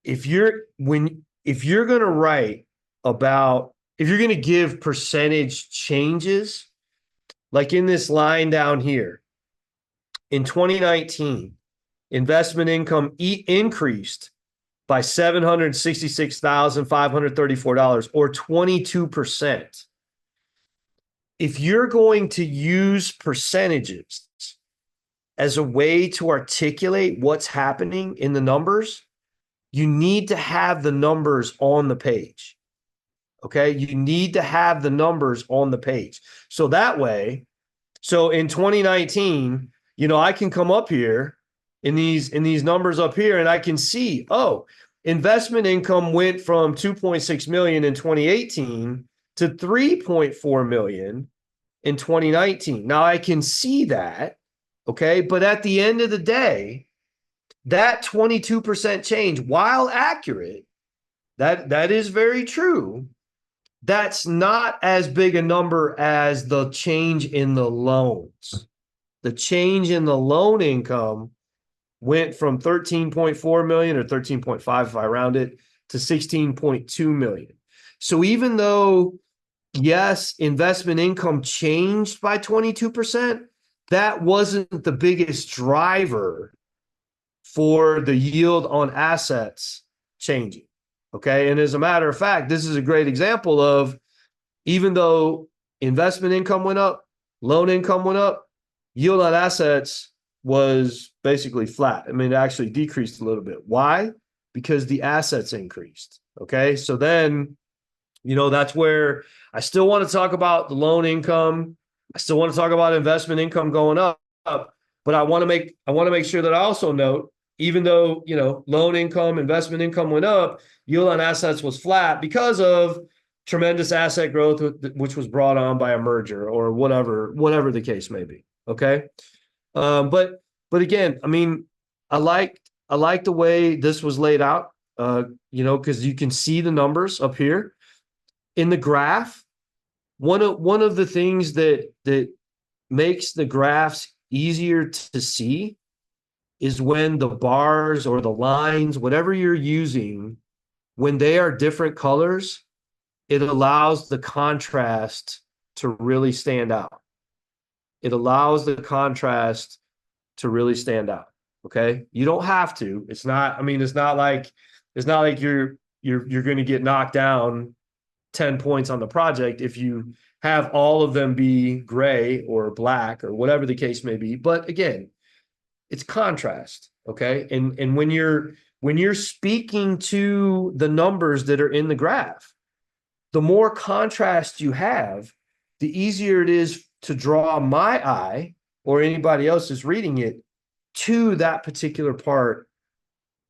If you're going to write about, if you're going to give percentage changes, like in this line down here, in 2019, investment income increased by $766,534, or 22%. If you're going to use percentages as a way to articulate what's happening in the numbers, you need to have the numbers on the page. Okay, you need to have the numbers on the page. So that way, so in 2019, I can come up here in these numbers up here, and I can see, investment income went from 2.6 million in 2018 to 3.4 million in 2019. Now I can see that, okay, but at the end of the day, that 22% change, while accurate, that is very true. That's not as big a number as the change in the loans. The change in the loan income went from 13.4 million, or 13.5 if I round it, to 16.2 million. So even though, yes, investment income changed by 22%, that wasn't the biggest driver for the yield on assets changing. Okay. And as a matter of fact, this is a great example of, even though investment income went up, loan income went up, Yield on assets was basically flat. I mean, it actually decreased a little bit. Why? Because the assets increased. Okay. So then, that's where I still want to talk about the loan income. I still want to talk about investment income going up, but I want to make sure that I also note, even though, loan income, investment income went up, yield on assets was flat because of tremendous asset growth, which was brought on by a merger or whatever the case may be. Okay. But again, I mean, I like the way this was laid out, because you can see the numbers up here in the graph. One of the things that makes the graphs easier to see is when the bars or the lines, whatever you're using, when they are different colors, it allows the contrast to really stand out. It allows the contrast to really stand out. Okay. You don't have to. It's not, I mean, it's not like you're going to get knocked down 10 points on the project if you have all of them be gray or black or whatever the case may be. But again, it's contrast. Okay. And when you're speaking to the numbers that are in the graph, the more contrast you have, the easier it is to draw my eye or anybody else is reading it to that particular part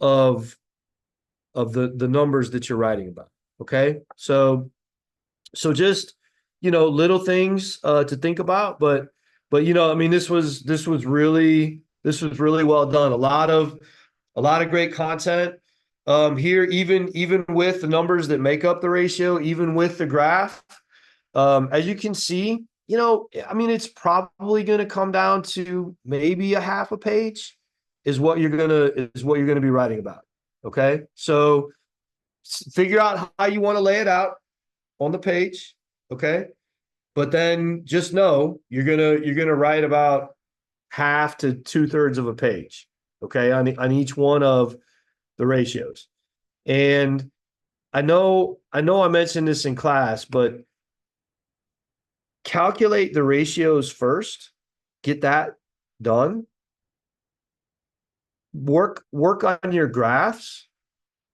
of the numbers that you're writing about. Okay. So just, little things to think about, but I mean, this was really well done. A lot of great content here, even with the numbers that make up the ratio, even with the graph. As you can see, I mean, it's probably going to come down to maybe a half a page is what you're gonna be writing about. Okay, so figure out how you want to lay it out on the page. Okay, but then just know you're gonna write about half to 2/3 of a page. Okay, on each one of the ratios. And I know I mentioned this in class, but calculate the ratios first, get that done. Work on your graphs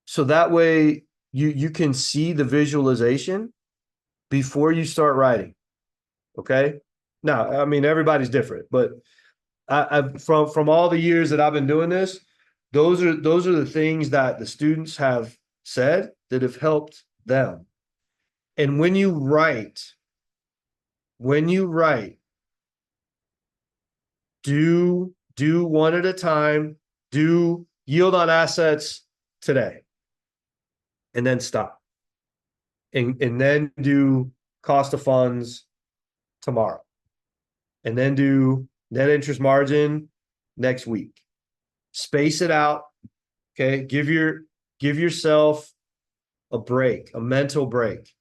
so that way you can see the visualization before you start writing. Okay. Now, I mean, everybody's different, but from all the years that I've been doing this, those are the things that the students have said that have helped them. And when you write, do one at a time, do yield on assets today, and then stop. And then do cost of funds tomorrow. And then do net interest margin next week. Space it out. Okay. Give yourself a break, a mental break.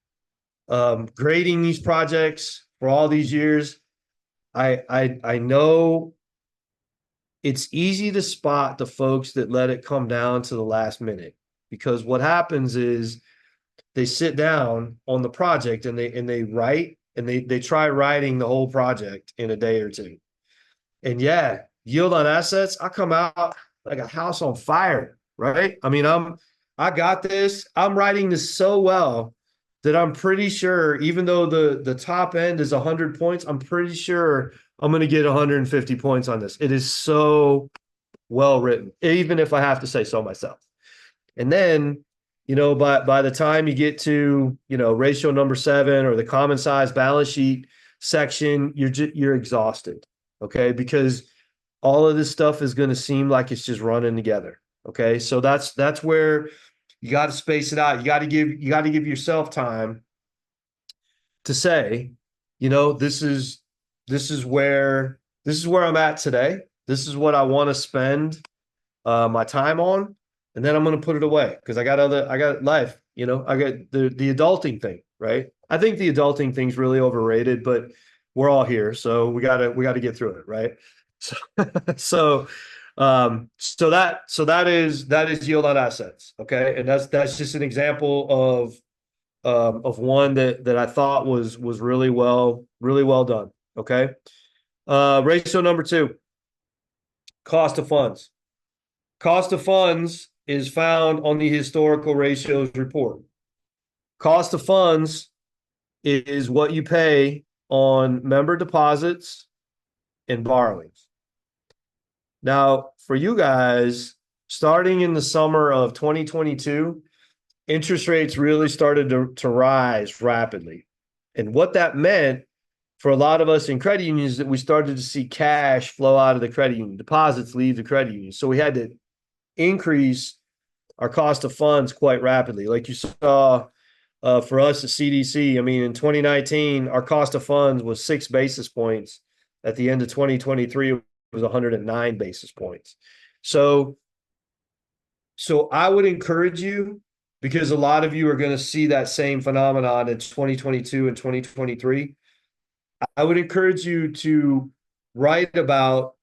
Grading these projects for all these years, I know it's easy to spot the folks that let it come down to the last minute, because what happens is they sit down on the project and they write and they try writing the whole project in a day or two. And yeah, yield on assets, I come out like a house on fire, right? I mean, I got this. I'm writing this so well that I'm pretty sure, even though the top end is 100 points, I'm pretty sure I'm going to get 150 points on this. It is so well written, even if I have to say so myself. And then, by the time you get to, ratio number 7 or the common size balance sheet section, you're exhausted. Okay. Because all of this stuff is going to seem like it's just running together. Okay. So that's where you got to space it out. You got to give yourself time to say, this is where I'm at today. This is what I want to spend my time on, and then I'm going to put it away because I got life. I got the adulting thing, right? I think the adulting thing's really overrated, but we're all here, so we gotta get through it, right? So, that is yield on assets, okay? And that's just an example of one that I thought was really well done, okay? Ratio number two, cost of funds. Cost of funds is found on the historical ratios report. Cost of funds is what you pay on member deposits and borrowings. Now, for you guys, starting in the summer of 2022, interest rates really started to rise rapidly. And what that meant for a lot of us in credit unions is that we started to see cash flow out of the credit union, deposits leave the credit union. So we had to increase our cost of funds quite rapidly. Like you saw for us at CDC, I mean, in 2019, our cost of funds was 6 basis points. At the end of 2023, it was 109 basis points. So I would encourage you, because a lot of you are going to see that same phenomenon in 2022 and 2023. I would encourage you to write about,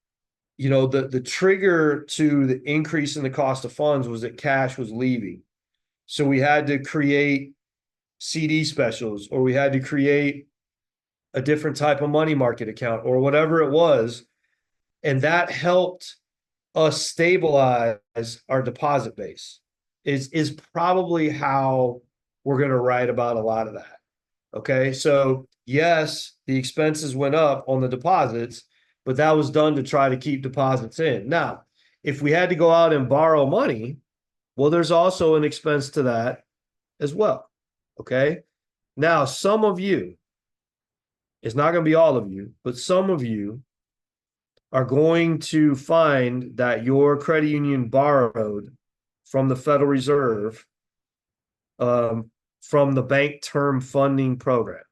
the trigger to the increase in the cost of funds was that cash was leaving. So we had to create CD specials, or we had to create a different type of money market account, or whatever it was. And that helped us stabilize our deposit base is probably how we're going to write about a lot of that. Okay. So yes, the expenses went up on the deposits, but that was done to try to keep deposits in. Now, if we had to go out and borrow money, well, there's also an expense to that as well. Okay. Now, some of you, it's not going to be all of you, but some of you are going to find that your credit union borrowed from the Federal Reserve from the Bank Term Funding Program,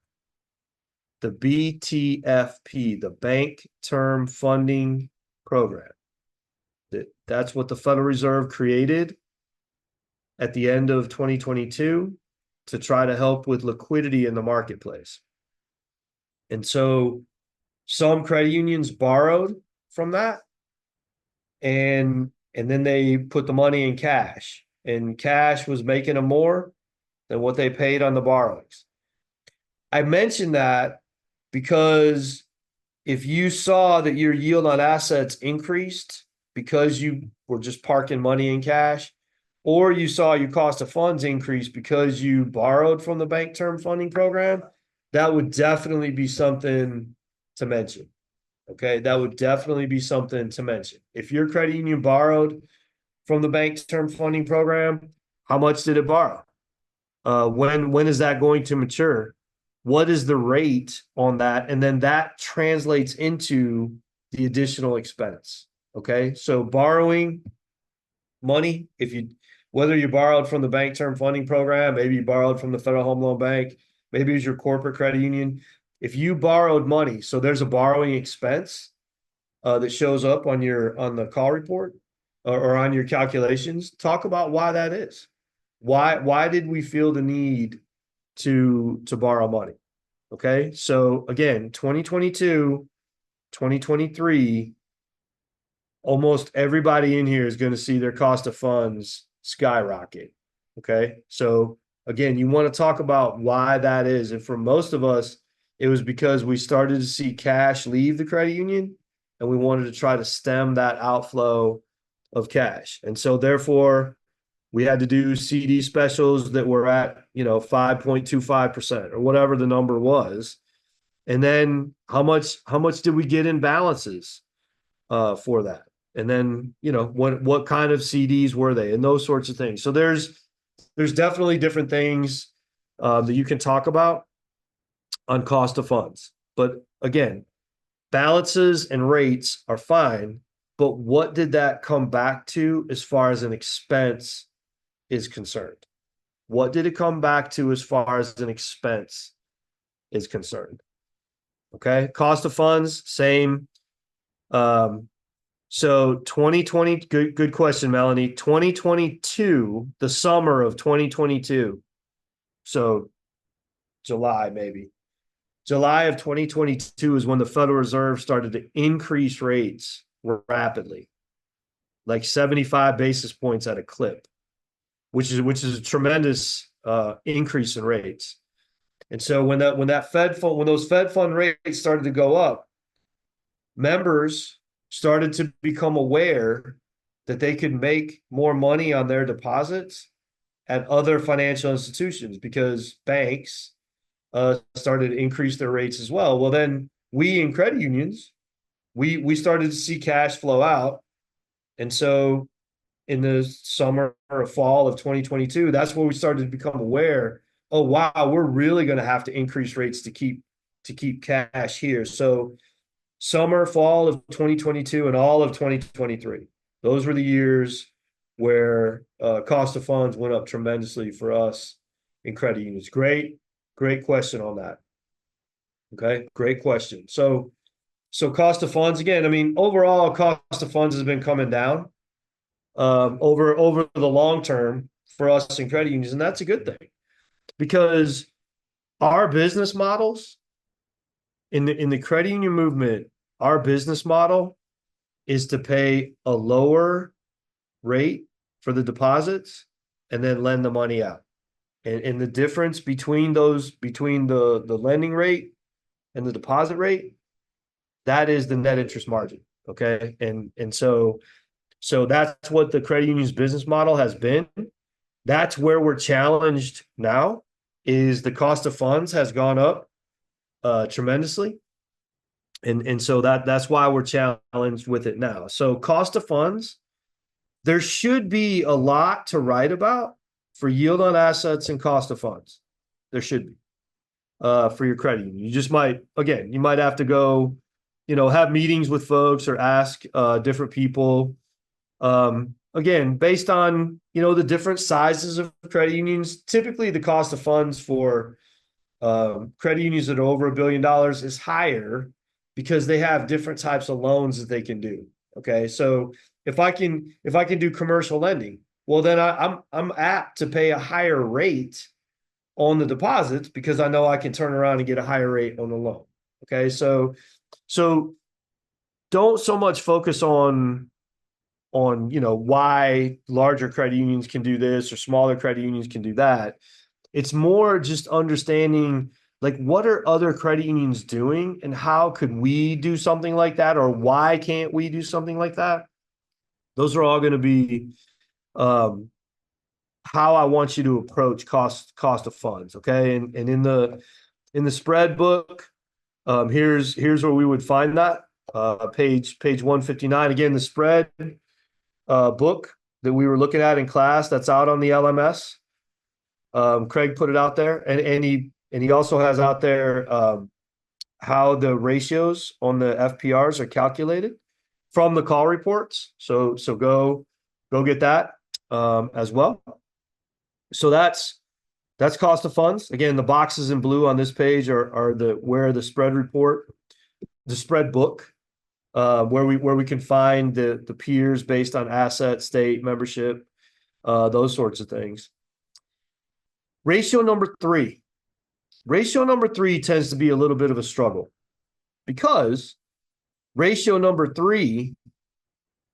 the BTFP, the Bank Term Funding Program. That's what the Federal Reserve created at the end of 2022 to try to help with liquidity in the marketplace. And so some credit unions borrowed from that, and then they put the money in cash, and cash was making them more than what they paid on the borrowings. I mentioned that because if you saw that your yield on assets increased because you were just parking money in cash, or you saw your cost of funds increase because you borrowed from the Bank Term Funding Program, that would definitely be something to mention. Okay, that would definitely be something to mention. If your credit union borrowed from the Bank Term Funding Program, how much did it borrow? When is that going to mature? What is the rate on that? And then that translates into the additional expense. Okay, so borrowing money, whether you borrowed from the Bank Term Funding Program, maybe you borrowed from the Federal Home Loan Bank, maybe it was your corporate credit union. If you borrowed money, so there's a borrowing expense that shows up on the call report or on your calculations, talk about why that is. Why did we feel the need to borrow money? Okay, so again, 2022, 2023, almost everybody in here is going to see their cost of funds skyrocket. Okay, so again, you want to talk about why that is. And for most of us, it was because we started to see cash leave the credit union, and we wanted to try to stem that outflow of cash. And so therefore, we had to do CD specials that were at, 5.25% or whatever the number was. And then how much did we get in balances for that? And then, what kind of CDs were they, and those sorts of things. So there's definitely different things that you can talk about on cost of funds. But again, balances and rates are fine, but what did that come back to as far as an expense is concerned? What did it come back to as far as an expense is concerned? Okay, cost of funds, same. So 2020, good question, Melanie. 2022, the summer of 2022. So July, maybe. July of 2022 is when the Federal Reserve started to increase rates rapidly, like 75 basis points at a clip, which is a tremendous increase in rates. And so when those Fed fund rates started to go up, members started to become aware that they could make more money on their deposits at other financial institutions because banks started to increase their rates as well. Well, then we in credit unions, we started to see cash flow out. And so in the summer or fall of 2022, that's where we started to become aware, oh wow, we're really going to have to increase rates to keep cash here. So summer, fall of 2022 and all of 2023. Those were the years where cost of funds went up tremendously for us in credit unions. Great question on that. Okay, great question. So cost of funds again. I mean, overall, cost of funds has been coming down over the long term for us in credit unions, and that's a good thing because our business models in the credit union movement, our business model is to pay a lower rate for the deposits and then lend the money out. And the difference between the lending rate and the deposit rate, that is the net interest margin. Okay. And so that's what the credit union's business model has been. That's where we're challenged now is the cost of funds has gone up tremendously. And so that's why we're challenged with it now. So cost of funds, there should be a lot to write about for yield on assets and cost of funds. There should be for your credit union. You just might, again, you might have to go, have meetings with folks or ask different people. Again, based on, the different sizes of credit unions, typically the cost of funds for credit unions that are over $1 billion is higher because they have different types of loans that they can do. Okay. So if I can do commercial lending, well, then I'm apt to pay a higher rate on the deposits because I know I can turn around and get a higher rate on the loan. Okay. So don't so much focus on why larger credit unions can do this or smaller credit unions can do that. It's more just understanding like what are other credit unions doing and how could we do something like that or why can't we do something like that? Those are all going to be how I want you to approach cost of funds. Okay. And in the spread book, here's where we would find that page 159. Again, the spread book that we were looking at in class that's out on the LMS. Craig put it out there, and he also has out there how the ratios on the FPRs are calculated from the call reports. So go get that as well. So that's cost of funds. Again, the boxes in blue on this page are the spread report, the spread book, where we can find the peers based on asset, state, membership, those sorts of things. Ratio number three. Ratio number three tends to be a little bit of a struggle because ratio number three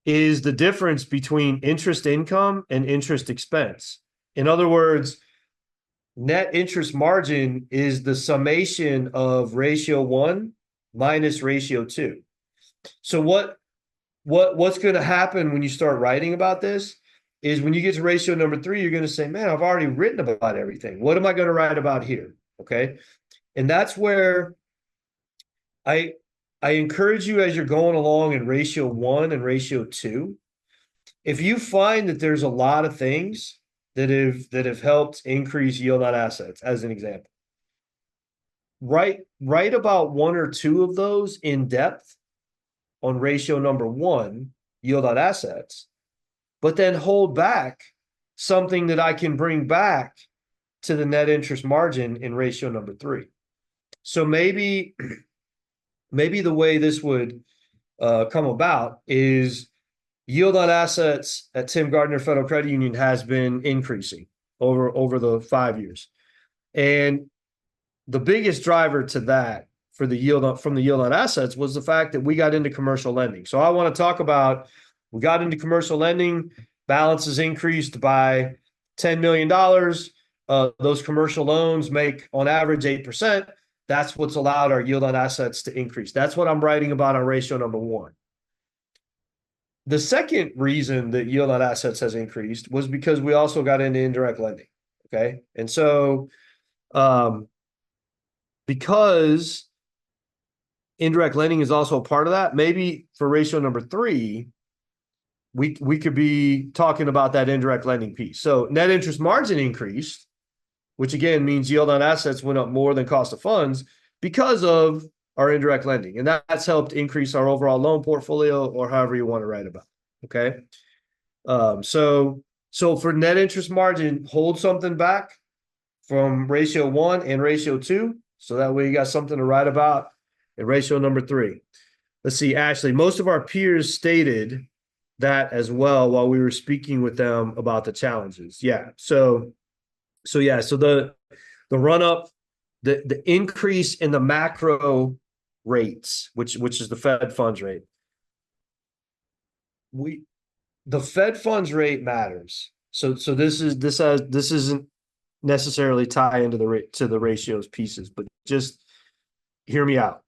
is the difference between interest income and interest expense. In other words, net interest margin is the summation of ratio one minus ratio two. So what's going to happen when you start writing about this is when you get to ratio number three, you're going to say, man, I've already written about everything. What am I going to write about here? Okay. And that's where I encourage you as you're going along in ratio one and ratio two, if you find that there's a lot of things that have helped increase yield on assets, as an example, write about one or two of those in depth on ratio number one, yield on assets, but then hold back something that I can bring back to the net interest margin in ratio number three. So maybe the way this would come about is yield on assets at Tim Gardner Federal Credit Union has been increasing over the 5 years. And the biggest driver to that from the yield on assets was the fact that we got into commercial lending. So I want to talk about, we got into commercial lending, balances increased by $10 million. Those commercial loans make on average 8%. That's what's allowed our yield on assets to increase. That's what I'm writing about on ratio number one. The second reason that yield on assets has increased was because we also got into indirect lending. Okay. And so, because indirect lending is also a part of that, maybe for ratio number three, we could be talking about that indirect lending piece. So net interest margin increased, which again means yield on assets went up more than cost of funds because of our indirect lending. And that's helped increase our overall loan portfolio, or however you want to write about it. Okay. So for net interest margin, hold something back from ratio one and ratio two. So that way you got something to write about in ratio number three. Let's see, Ashley, most of our peers stated that as well while we were speaking with them about the challenges. Yeah. So the run up, the increase in the macro rates, which is the Fed funds rate. The Fed funds rate matters. So this isn't necessarily tie into the ratios pieces, but just hear me out.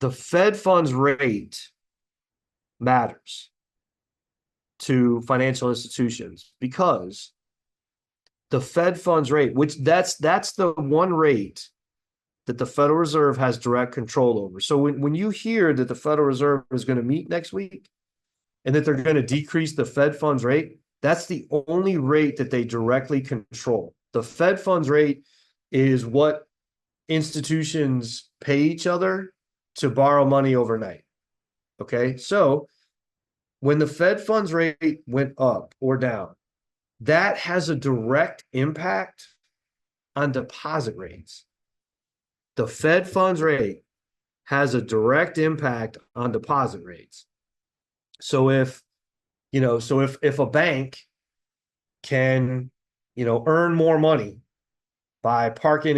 The Fed funds rate matters to financial institutions because the Fed funds rate, which that's the one rate that the Federal Reserve has direct control over. So when you hear that the Federal Reserve is going to meet next week and that they're going to decrease the Fed funds rate, that's the only rate that they directly control. The Fed funds rate is what institutions pay each other to borrow money overnight. Okay, so when the Fed funds rate went up or down, that has a direct impact on deposit rates. The Fed funds rate has a direct impact on deposit rates. So if a bank can, earn more money by parking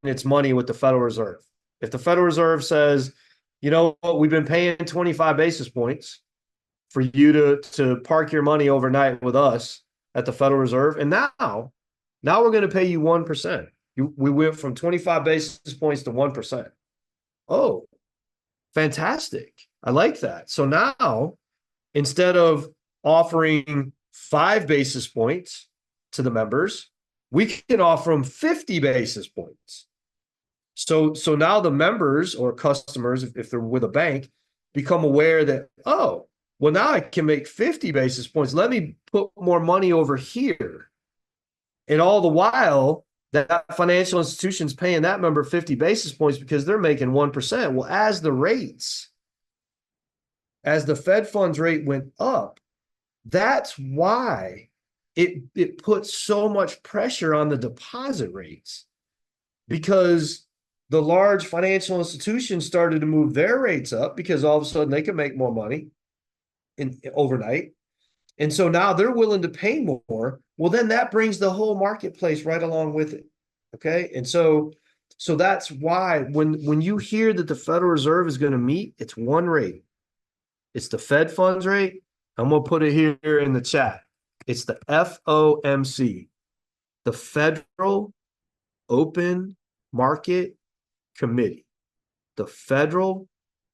its money with the Federal Reserve. If the Federal Reserve says, you know what, we've been paying 25 basis points for you to park your money overnight with us at the Federal Reserve, and now we're going to pay you 1%. We went from 25 basis points to 1%. Oh, fantastic. I like that. So now, instead of offering 5 basis points to the members, we can offer them 50 basis points. So now the members or customers, if they're with a bank, become aware that, oh, well, now I can make 50 basis points. Let me put more money over here. And all the while, that financial institution's paying that member 50 basis points because they're making 1%. Well, as the Fed funds rate went up, that's why it puts so much pressure on the deposit rates, because the large financial institutions started to move their rates up because all of a sudden they can make more money overnight. And so now they're willing to pay more. Well, then that brings the whole marketplace right along with it. Okay. And so that's why when you hear that the Federal Reserve is going to meet, it's one rate. It's the Fed funds rate. I'm going to put it here in the chat. It's the FOMC, the Federal Open Market Committee. The Federal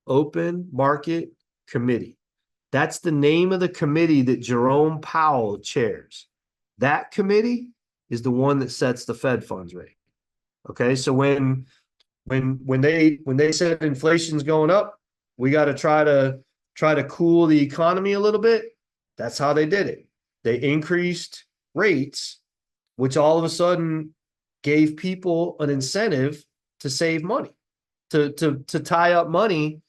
Open Market Committee. That's the name of the committee that Jerome Powell chairs. That committee is the one that sets the Fed funds rate. Okay, so when they said inflation's going up, we got to try to cool the economy a little bit. That's how they did it. They increased rates, which all of a sudden gave people an incentive to save money, to tie up money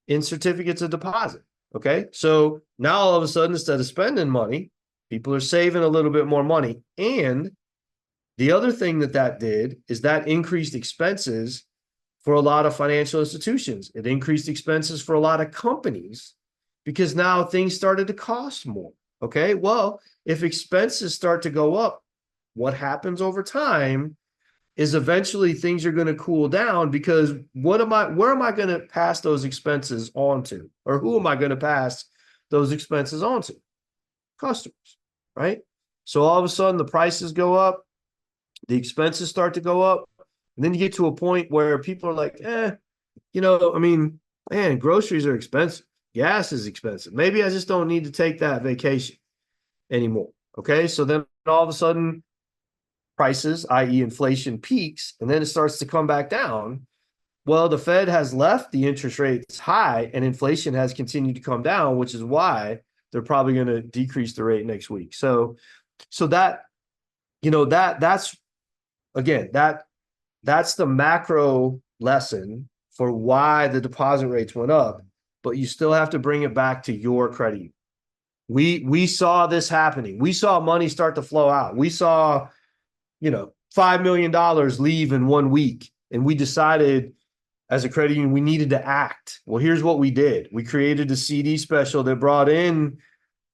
in certificates of deposit. Okay, so now all of a sudden, instead of spending money, people are saving a little bit more money. And the other thing that did is that increased expenses for a lot of financial institutions. It increased expenses for a lot of companies because now things started to cost more. Okay, well, if expenses start to go up, what happens over time is eventually things are going to cool down, because where am I going to pass those expenses on to? Or who am I going to pass those expenses on to? Customers, right? So all of a sudden the prices go up, the expenses start to go up. And then you get to a point where people are like, I mean, man, groceries are expensive. Gas is expensive. Maybe I just don't need to take that vacation anymore. Okay. So then all of a sudden, prices, i.e., inflation, peaks, and then it starts to come back down. Well, the Fed has left the interest rates high and inflation has continued to come down, which is why they're probably going to decrease the rate next week. So that's again, that's the macro lesson for why the deposit rates went up, but you still have to bring it back to your credit union. We saw this happening. We saw money start to flow out. We saw, $5 million leave in 1 week. And we decided as a credit union, we needed to act. Well, here's what we did. We created a CD special that brought in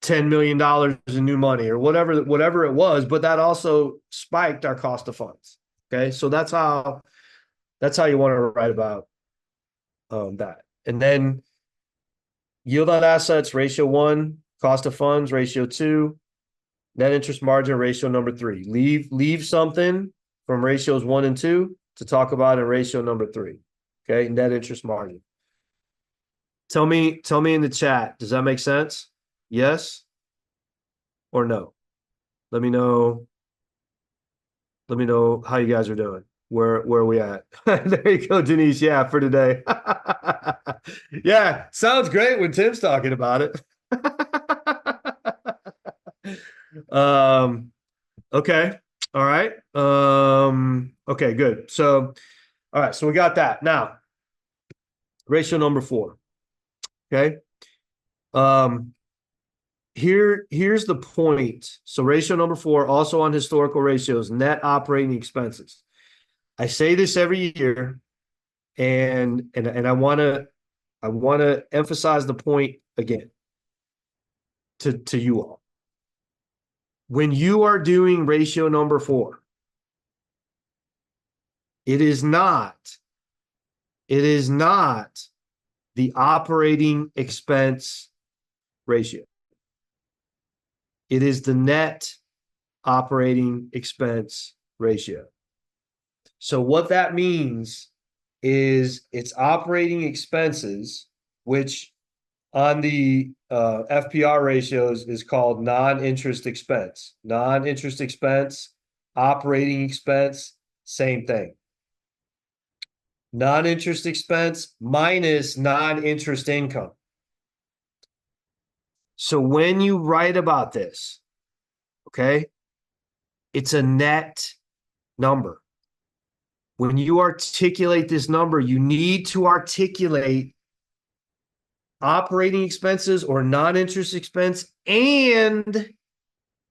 $10 million in new money or whatever it was, but that also spiked our cost of funds. Okay. So that's how you want to write about that. And then yield on assets, ratio 1, cost of funds, ratio 2, net interest margin, ratio number 3. Leave something from ratios 1 and 2 to talk about in ratio number 3. Okay, net interest margin. Tell me in the chat, does that make sense? Yes or no? Let me know how you guys are doing. Where are we at? There you go, Denise. Yeah, for today. Yeah, sounds great when Tim's talking about it. Okay. All right. Okay, good. So, all right. So we got that. Now, ratio number 4. Okay. Here's the point. So ratio number 4, also on historical ratios, net operating expenses. I say this every year, and I want to emphasize the point again to you all. When you are doing ratio number 4, it is not the operating expense ratio. It is the net operating expense ratio. So what that means is it's operating expenses, which on the FPR ratios is called non-interest expense. Non-interest expense, operating expense, same thing. Non-interest expense minus non-interest income. So when you write about this, okay, it's a net number. When you articulate this number, you need to articulate operating expenses or non-interest expense and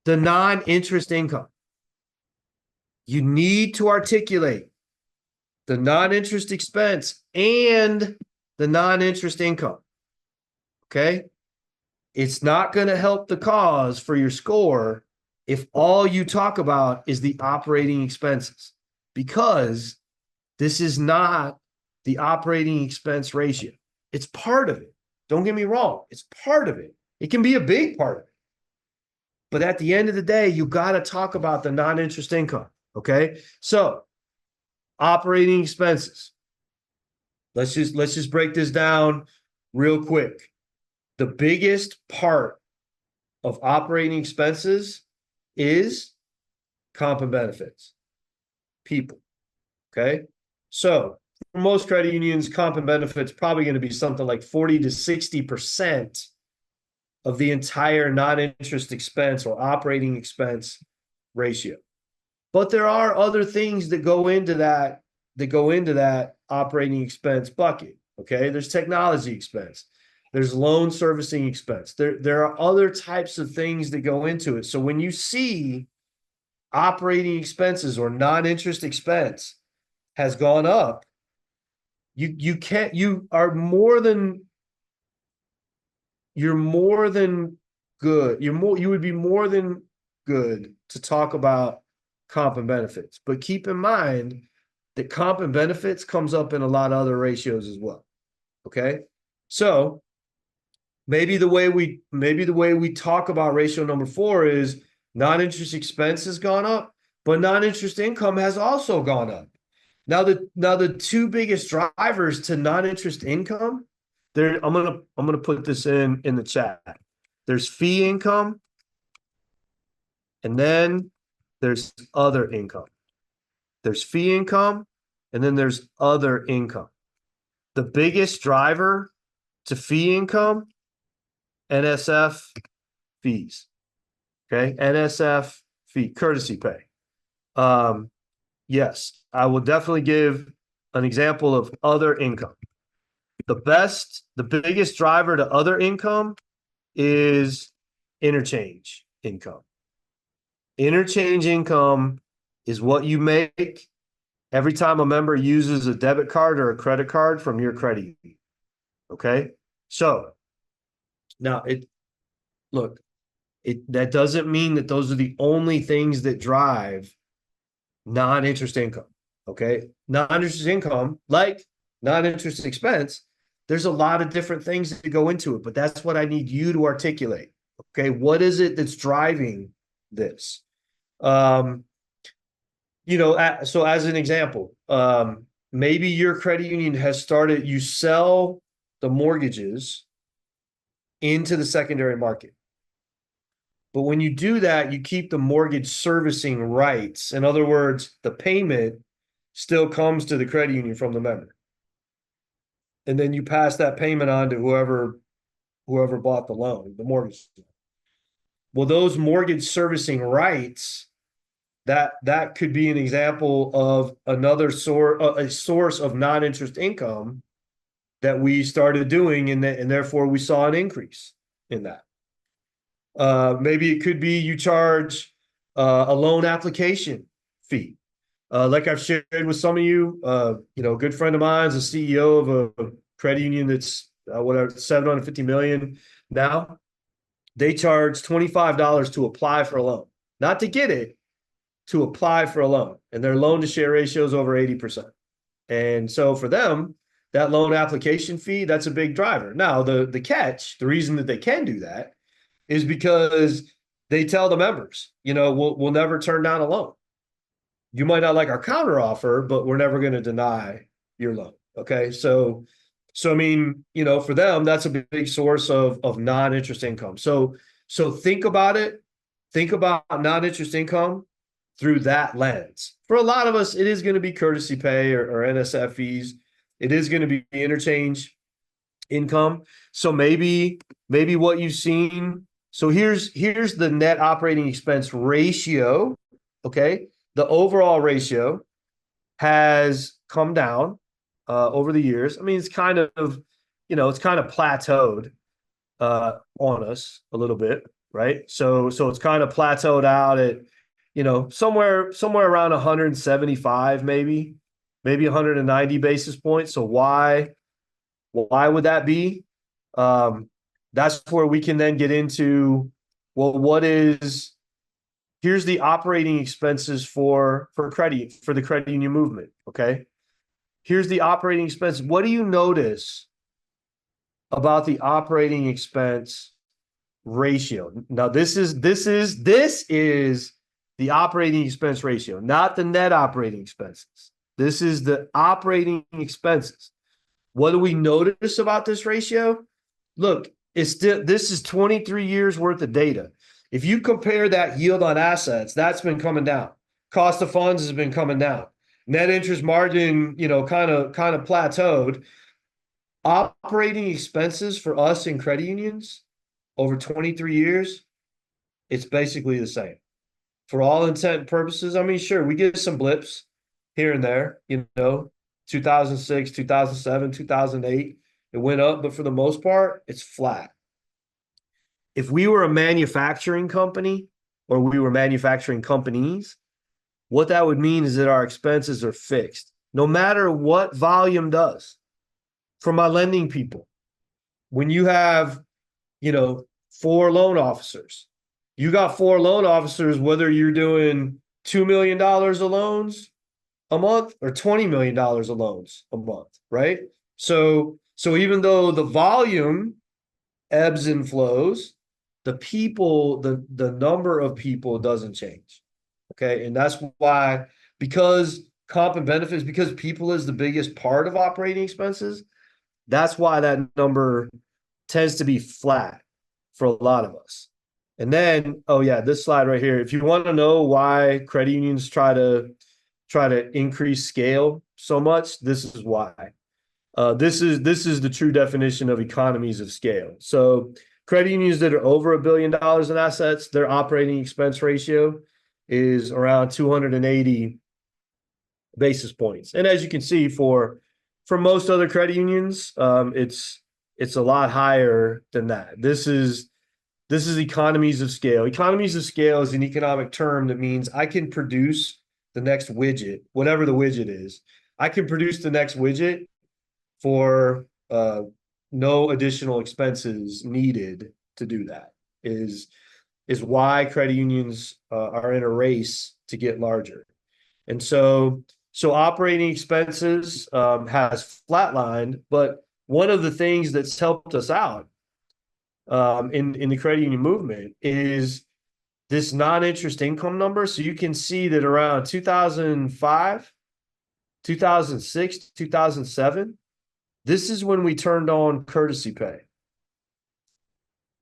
the non-interest income. You need to articulate the non-interest expense and the non-interest income. Okay? It's not going to help the cause for your score if all you talk about is the operating expenses, because this is not the operating expense ratio. It's part of it. Don't get me wrong. It's part of it. It can be a big part of it. But at the end of the day, you got to talk about the non-interest income. Okay? So operating expenses. Let's just break this down real quick. The biggest part of operating expenses is comp and benefits. People. Okay? So for most credit unions, comp and benefits probably going to be something like 40 to 60% of the entire non-interest expense or operating expense ratio. But there are other things that go into that operating expense bucket. Okay, there's technology expense, there's loan servicing expense. There are other types of things that go into it. So when you see operating expenses or non-interest expense has gone up, you are more than good. You would be more than good to talk about comp and benefits. But keep in mind that comp and benefits comes up in a lot of other ratios as well. Okay? So maybe the way we talk about ratio number 4 is non-interest expense has gone up, but non-interest income has also gone up. Now the two biggest drivers to non-interest income, there I'm gonna put this in the chat. There's fee income, and then there's other income. There's fee income, and then there's other income. The biggest driver to fee income, NSF fees. Okay, NSF fee, courtesy pay. Yes, I will definitely give an example of other income. The biggest driver to other income is interchange income. Interchange income is what you make every time a member uses a debit card or a credit card from your credit union. Okay. So now that doesn't mean that those are the only things that drive non-interest income. Okay. Non-interest income, like non-interest expense, there's a lot of different things that go into it, but that's what I need you to articulate. Okay. What is it that's driving this? So as an example, maybe your credit union has started, you sell the mortgages into the secondary market. But when you do that, you keep the mortgage servicing rights. In other words, the payment still comes to the credit union from the member. And then you pass that payment on to whoever bought the loan, the mortgage. Well, those mortgage servicing rights, that could be an example of another source of non-interest income that we started doing, and therefore we saw an increase in that. Maybe it could be you charge a loan application fee. Like I've shared with some of you, a good friend of mine is the CEO of a credit union that's whatever 750 million now. They charge $25 to apply for a loan, not to get it, to apply for a loan, and their loan to share ratio is over 80%. And so for them, that loan application fee, that's a big driver. Now, the catch, the reason that they can do that is because they tell the members, we'll never turn down a loan. You might not like our counter offer, but we're never going to deny your loan. Okay. So I mean, for them, that's a big source of non-interest income. So think about it. Think about non-interest income through that lens. For a lot of us, it is going to be courtesy pay or NSF fees. It is going to be interchange income. So maybe what you've seen. So here's the net operating expense ratio. Okay. The overall ratio has come down over the years. I mean, it's kind of plateaued on us a little bit, right? So it's kind of plateaued out at, somewhere around 175, maybe 190 basis points. So why would that be? That's where we can then get into, well, here's the operating expenses for the credit union movement. Okay. Here's the operating expense. What do you notice about the operating expense ratio? Now, this is the operating expense ratio, not the net operating expenses. This is the operating expenses. What do we notice about this ratio? Look, this is 23 years worth of data. If you compare that yield on assets, that's been coming down. Cost of funds has been coming down. Net interest margin, kind of plateaued. Operating expenses for us in credit unions over 23 years, it's basically the same. For all intent and purposes, I mean, sure, we get some blips here and there, 2006, 2007, 2008, it went up, but for the most part, it's flat. If we were a manufacturing company or we were manufacturing companies, what that would mean is that our expenses are fixed, no matter what volume does. For my lending people, when you have, 4 loan officers, you got 4 loan officers, whether you're doing $2 million of loans a month or $20 million of loans a month, right? So even though the volume ebbs and flows, the people, the number of people doesn't change. Okay. And that's why, because comp and benefits, because people is the biggest part of operating expenses, that's why that number tends to be flat for a lot of us. And then, oh yeah, this slide right here. If you want to know why credit unions try to increase scale so much, this is why. This is the true definition of economies of scale. So credit unions that are over $1 billion in assets, their operating expense ratio is around 280 basis points. And as you can see, for most other credit unions, it's a lot higher than that. This is economies of scale. Economies of scale is an economic term that means I can produce the next widget, whatever the widget is. I can produce the next widget for no additional expenses needed to do that. Is why credit unions are in a race to get larger. And so operating expenses has flatlined, but one of the things that's helped us out in the credit union movement is this non-interest income number. So you can see that around 2005, 2006, 2007, this is when we turned on courtesy pay.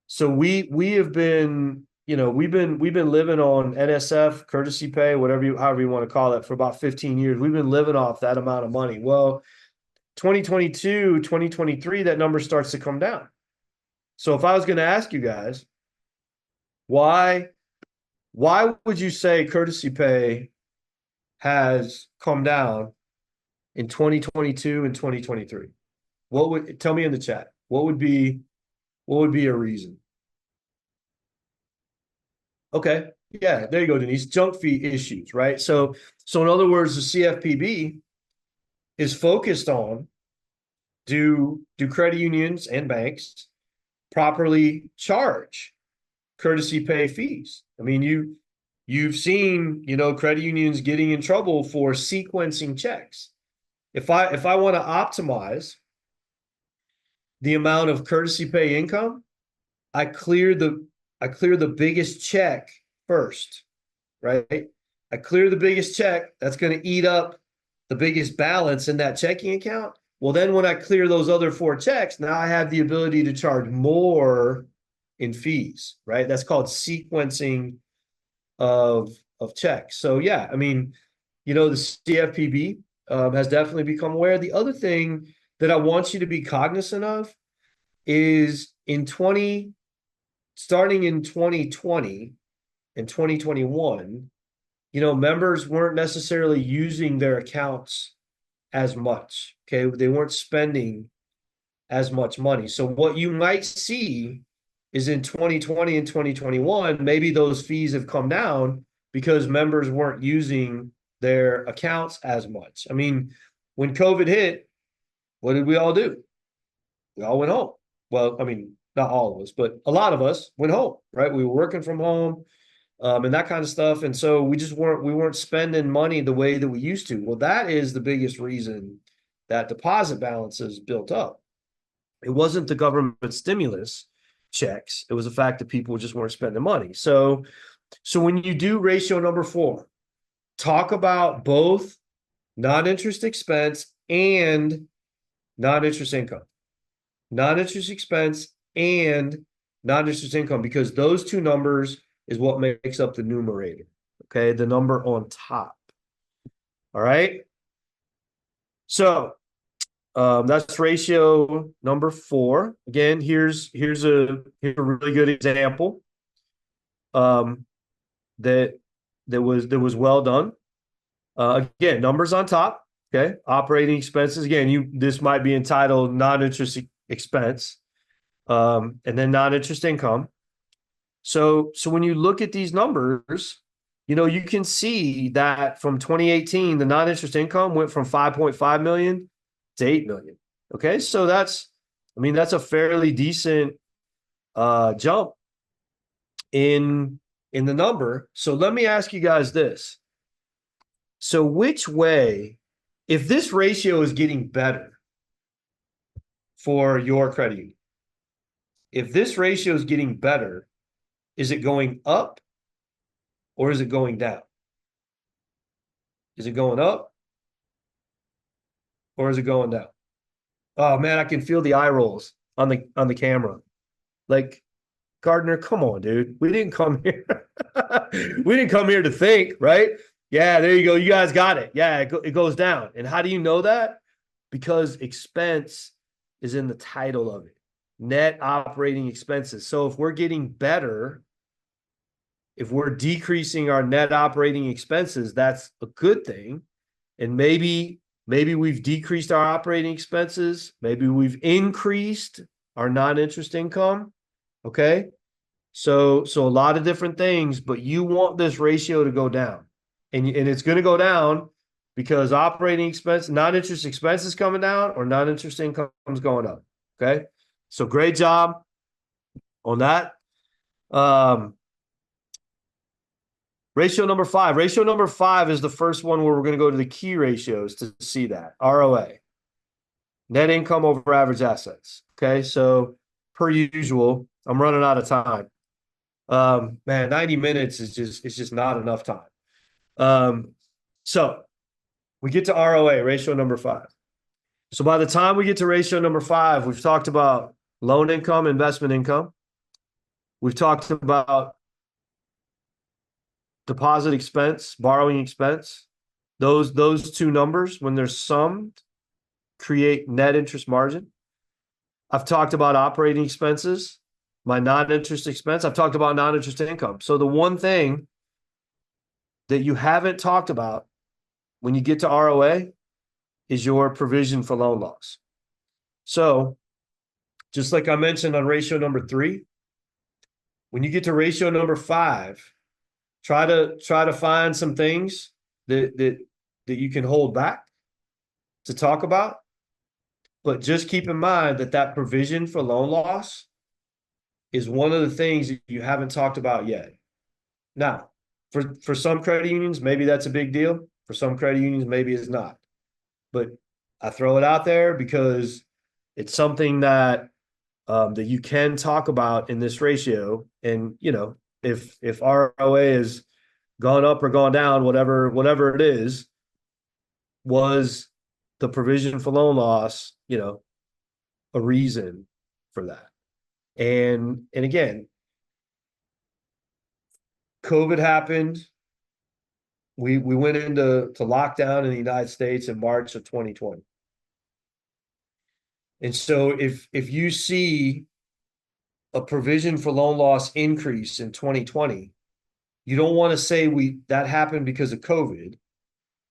So we have been, we've been living on NSF, courtesy pay, however you want to call it, for about 15 years. We've been living off that amount of money. Well, 2022, 2023, that number starts to come down. So if I was going to ask you guys, why would you say courtesy pay has come down in 2022 and 2023? Tell me in the chat? What would be a reason? Okay. Yeah, there you go, Denise. Junk fee issues, right? So in other words, the CFPB is focused on do credit unions and banks properly charge courtesy pay fees? I mean, you've seen, credit unions getting in trouble for sequencing checks. If I want to optimize the amount of courtesy pay income, I clear the biggest check first, right? I clear the biggest check. That's going to eat up the biggest balance in that checking account. Well, then when I clear those other 4 checks, now I have the ability to charge more in fees, right? That's called sequencing of checks. So yeah, I mean, the CFPB has definitely become aware. The other thing that I want you to be cognizant of is starting in 2020 and 2021, members weren't necessarily using their accounts as much. Okay. They weren't spending as much money. So what you might see is in 2020 and 2021, maybe those fees have come down because members weren't using their accounts as much. I mean, when COVID hit, what did we all do? We all went home. Well, I mean, not all of us, but a lot of us went home, right? We were working from home and that kind of stuff. And so we weren't spending money the way that we used to. Well, that is the biggest reason that deposit balances built up. It wasn't the government stimulus checks. It was the fact that people just weren't spending money. So when you do ratio number 4, talk about both non-interest expense and non-interest income. Non-interest expense and non-interest income, because those 2 numbers is what makes up the numerator. Okay, the number on top. All right. So that's ratio number 4. Again, here's a really good example that was well done. Again, numbers on top. Okay, operating expenses. Again, this might be entitled non-interest expense, and then non-interest income. So when you look at these numbers, you can see that from 2018, the non-interest income went from 5.5 million to 8 million. Okay, so that's a fairly decent jump in the number. So let me ask you guys this. So which way, if this ratio is getting better for your credit union, if this ratio is getting better, is it going up or is it going down? Is it going up or is it going down? Oh man, I can feel the eye rolls on the camera. Like, Gardner, come on, dude. We didn't come here. We didn't come here to think, right? Yeah, there you go. You guys got it. Yeah, it goes down. And how do you know that? Because expense is in the title of it. Net operating expenses. So if we're getting better, if we're decreasing our net operating expenses, that's a good thing. And maybe we've decreased our operating expenses. Maybe we've increased our non-interest income. Okay. So a lot of different things, but you want this ratio to go down. And it's going to go down because operating expense, non-interest expenses coming down or non-interest income is going up. Okay. So great job on that. Ratio number 5. Ratio number 5 is the first one where we're going to go to the key ratios to see that. ROA. Net income over average assets. Okay. So per usual, I'm running out of time. Man, 90 minutes is just not enough time. So we get to ROA, ratio number 5. So by the time we get to ratio number 5, we've talked about loan income, investment income. We've talked about deposit expense, borrowing expense. Those two numbers, when they're summed, create net interest margin. I've talked about operating expenses, my non-interest expense. I've talked about non-interest income. So the one thing that you haven't talked about when you get to ROA is your provision for loan loss. So just like I mentioned on ratio number 3, when you get to ratio number 5, try to find some things that you can hold back to talk about. But just keep in mind that provision for loan loss is one of the things that you haven't talked about yet. Now, for some credit unions, maybe that's a big deal. For some credit unions, maybe it's not. But I throw it out there because it's something that that you can talk about in this ratio. And if ROA has gone up or gone down, whatever it is, was the provision for loan loss, a reason for that. And again, COVID happened. We went into lockdown in the United States in March of 2020. And so if you see a provision for loan loss increase in 2020, you don't want to say that happened because of COVID.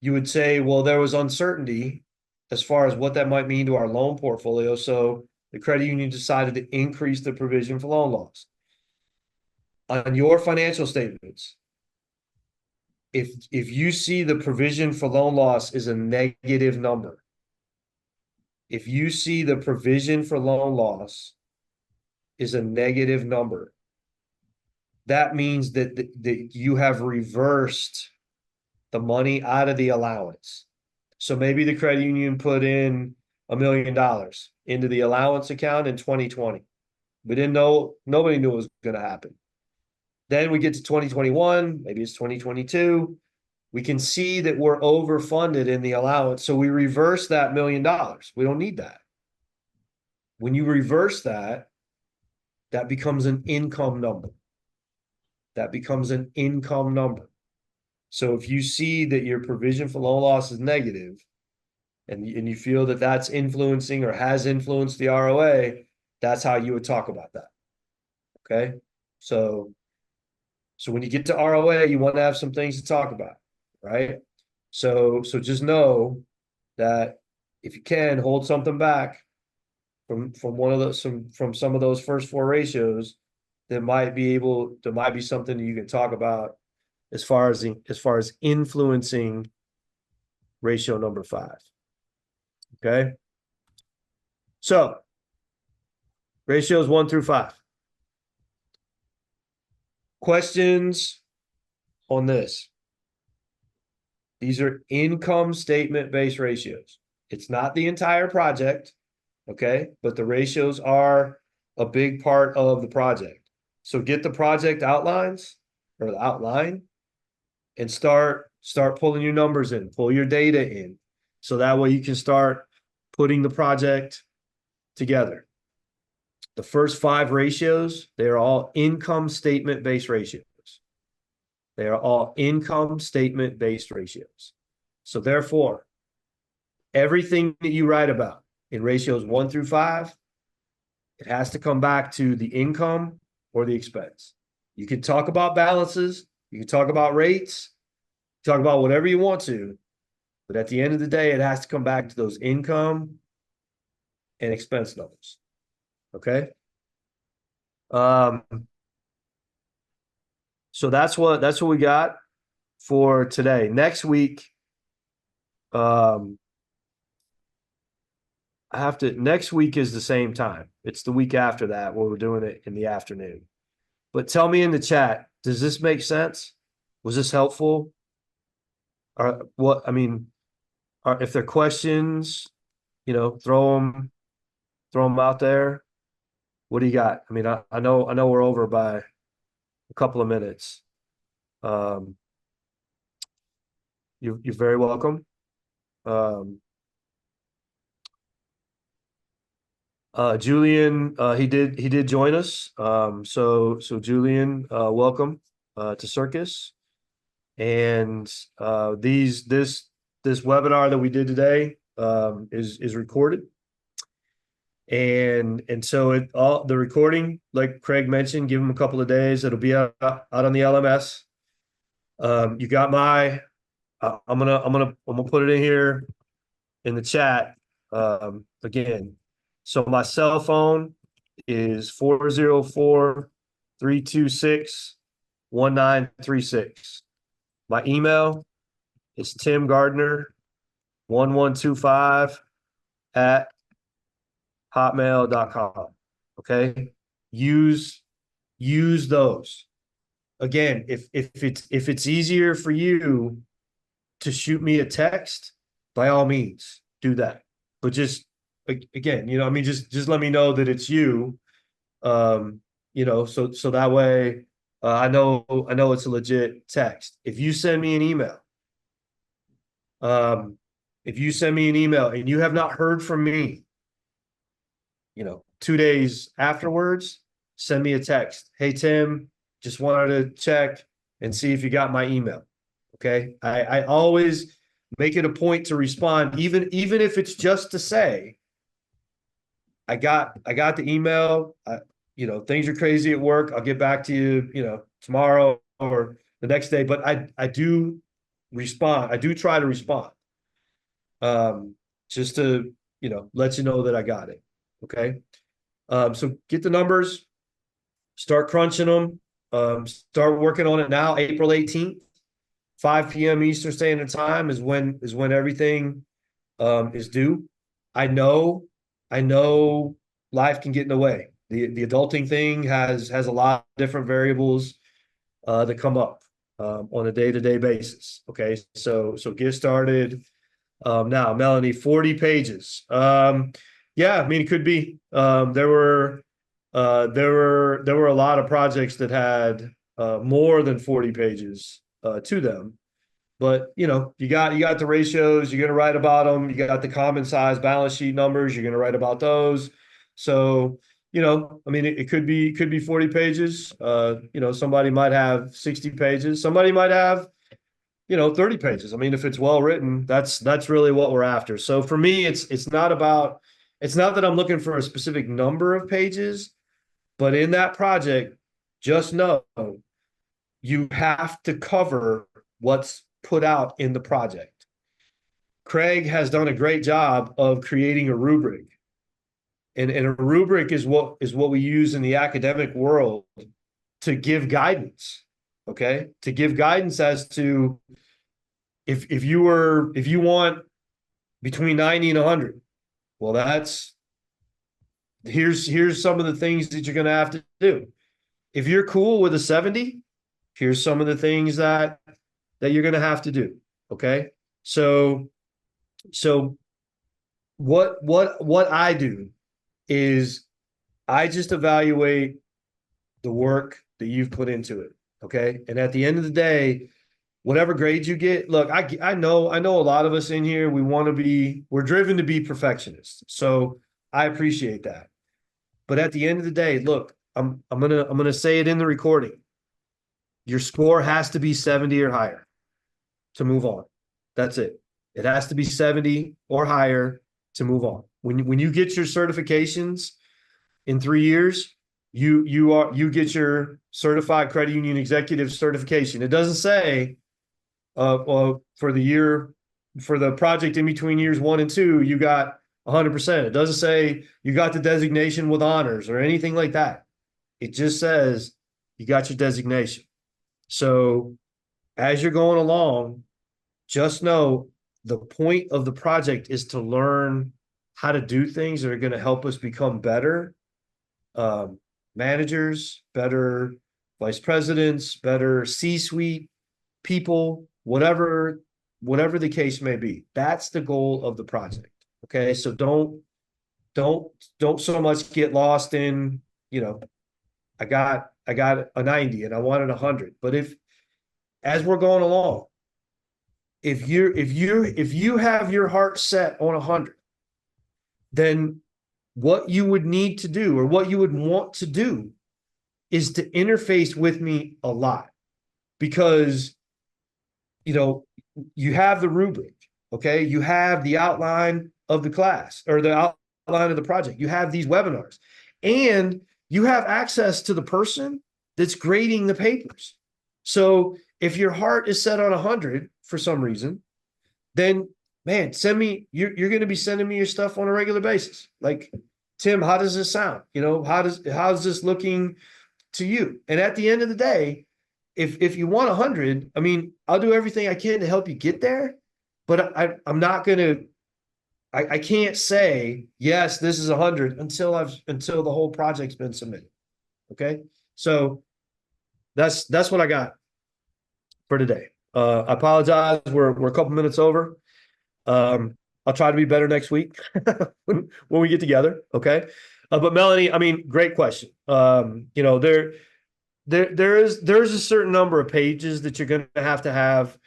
You would say, well, there was uncertainty as far as what that might mean to our loan portfolio. So the credit union decided to increase the provision for loan loss. On your financial statements, if you see the provision for loan loss is a negative number, if you see the provision for loan loss is a negative number, that means that you have reversed the money out of the allowance. So maybe the credit union put in $1 million into the allowance account in 2020. We didn't know, nobody knew it was going to happen. Then we get to 2021, maybe it's 2022. We can see that we're overfunded in the allowance. So we reverse that $1 million. We don't need that. When you reverse that, that becomes an income number. That becomes an income number. So if you see that your provision for loan loss is negative, and you feel that that's influencing or has influenced the ROA, that's how you would talk about that. Okay. So when you get to ROA, you want to have some things to talk about, right? So just know that if you can hold something back from one of those, from some of those first 4 ratios, there might be something that you can talk about as far as influencing ratio number 5. Okay. So ratios 1 through 5. Questions on this? These are income statement based ratios. It's not the entire project, okay? But the ratios are a big part of the project. So get the project outlines or the outline and start pulling your numbers in, pull your data in. So that way you can start putting the project together. The first 5 ratios, they are all income statement based ratios. They are all income statement based ratios. So therefore, everything that you write about in ratios 1 through 5, it has to come back to the income or the expense. You can talk about balances, you can talk about rates, talk about whatever you want to, but at the end of the day, it has to come back to those income and expense numbers. Okay. So that's what we got for today. Next week, next week is the same time. It's the week after that where we're doing it in the afternoon. But tell me in the chat, does this make sense? Was this helpful? Or what, I mean, if there are questions, throw them out there. What do you got? I mean, I know we're over by a couple of minutes. You're very welcome. Julian, he did join us. So Julian, welcome to Circus. And this webinar that we did today is recorded. And so the recording, like Craig mentioned, give him a couple of days. It'll be out on the LMS. You got my. I'm gonna put it in here in the chat again. So my cell phone is 404-326-1936. My email is timgardner1125 at hotmail.com. Okay. Use those. Again, if it's easier for you to shoot me a text, by all means do that. But just again, just let me know that it's you. So that way I know it's a legit text. If you send me an email, and you have not heard from me, 2 days afterwards, send me a text. Hey, Tim, just wanted to check and see if you got my email. Okay. I always make it a point to respond, even if it's just to say, I got the email. Things are crazy at work. I'll get back to you, tomorrow or the next day. But I do respond. I do try to respond. Just to, let you know that I got it. Okay. So get the numbers, start crunching them, start working on it now. April 18th, 5 p.m. Eastern Standard Time is when everything is due. I know life can get in the way. The adulting thing has a lot of different variables that come up on a day-to-day basis. Okay, so get started now. Melanie, 40 pages. Yeah, I mean, it could be. There were a lot of projects that had more than 40 pages to them. But you got the ratios, you're gonna write about them. You got the common size balance sheet numbers, you're gonna write about those. So, I mean, it could be 40 pages. Somebody might have 60 pages, somebody might have 30 pages. I mean, if it's well written, that's really what we're after. So for me, it's not that I'm looking for a specific number of pages, but in that project, just know you have to cover what's put out in the project. Craig has done a great job of creating a rubric. And a rubric is what we use in the academic world to give guidance. Okay? To give guidance as to if you want between 90 and 100, well, here's some of the things that you're going to have to do. If you're cool with a 70, here's some of the things that you're going to have to do. Okay. So what I do is I just evaluate the work that you've put into it. Okay. And at the end of the day, whatever grades you get, look, I know a lot of us in here, we're driven to be perfectionists. So I appreciate that. But at the end of the day, look, I'm gonna say it in the recording. Your score has to be 70 or higher to move on. That's it. It has to be 70 or higher to move on. When you get your certifications in 3 years, you get your certified credit union executive certification. It doesn't say for the project in between years 1 and 2, you got 100%. It doesn't say you got the designation with honors or anything like that. It just says you got your designation. So as you're going along, just know the point of the project is to learn how to do things that are going to help us become better managers, better vice presidents, better C-suite people, whatever the case may be. That's the goal of the project. Okay, so don't so much get lost in, I got a 90 and I wanted 100. But as we're going along, if you have your heart set on 100, then what you would need to do, or what you would want to do, is to interface with me a lot, because you have the rubric, okay? You have the outline of the class, or the outline of the project. You have these webinars, and you have access to the person that's grading the papers. So if your heart is set on 100 for some reason, then man, you're going to be sending me your stuff on a regular basis. Like, Tim, how does this sound? How's this looking to you? And at the end of the day, if you want 100, I mean, I'll do everything I can to help you get there, but I'm not going to, I can't say, yes, this is 100 until the whole project's been submitted. Okay. So that's what I got for today. I apologize. We're a couple minutes over. I'll try to be better next week when we get together. Okay. But Melanie, I mean, great question. There's a certain number of pages that you're going to have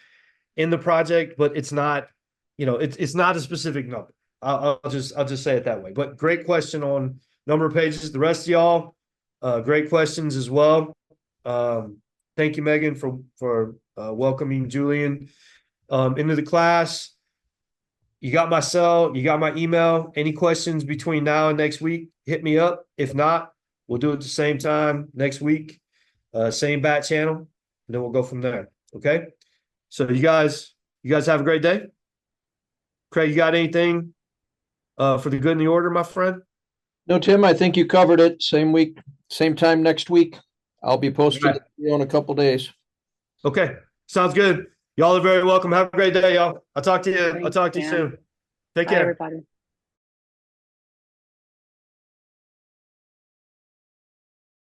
in the project, but it's not, it's not a specific number. I'll just say it that way. But great question on number of pages. The rest of y'all, great questions as well. Thank you, Megan, for welcoming Julian into the class. You got my cell, you got my email. Any questions between now and next week, hit me up. If not, we'll do it at the same time next week, same bat channel, and then we'll go from there. Okay. So you guys have a great day. Craig, you got anything for the good and the order, my friend? No, Tim, I think you covered it. Same week, same time next week. I'll be posting Right. it in a couple days. Okay. Sounds good. Y'all are very welcome. Have a great day, y'all. I'll talk to you. I'll talk to you soon. Take care. Bye, everybody.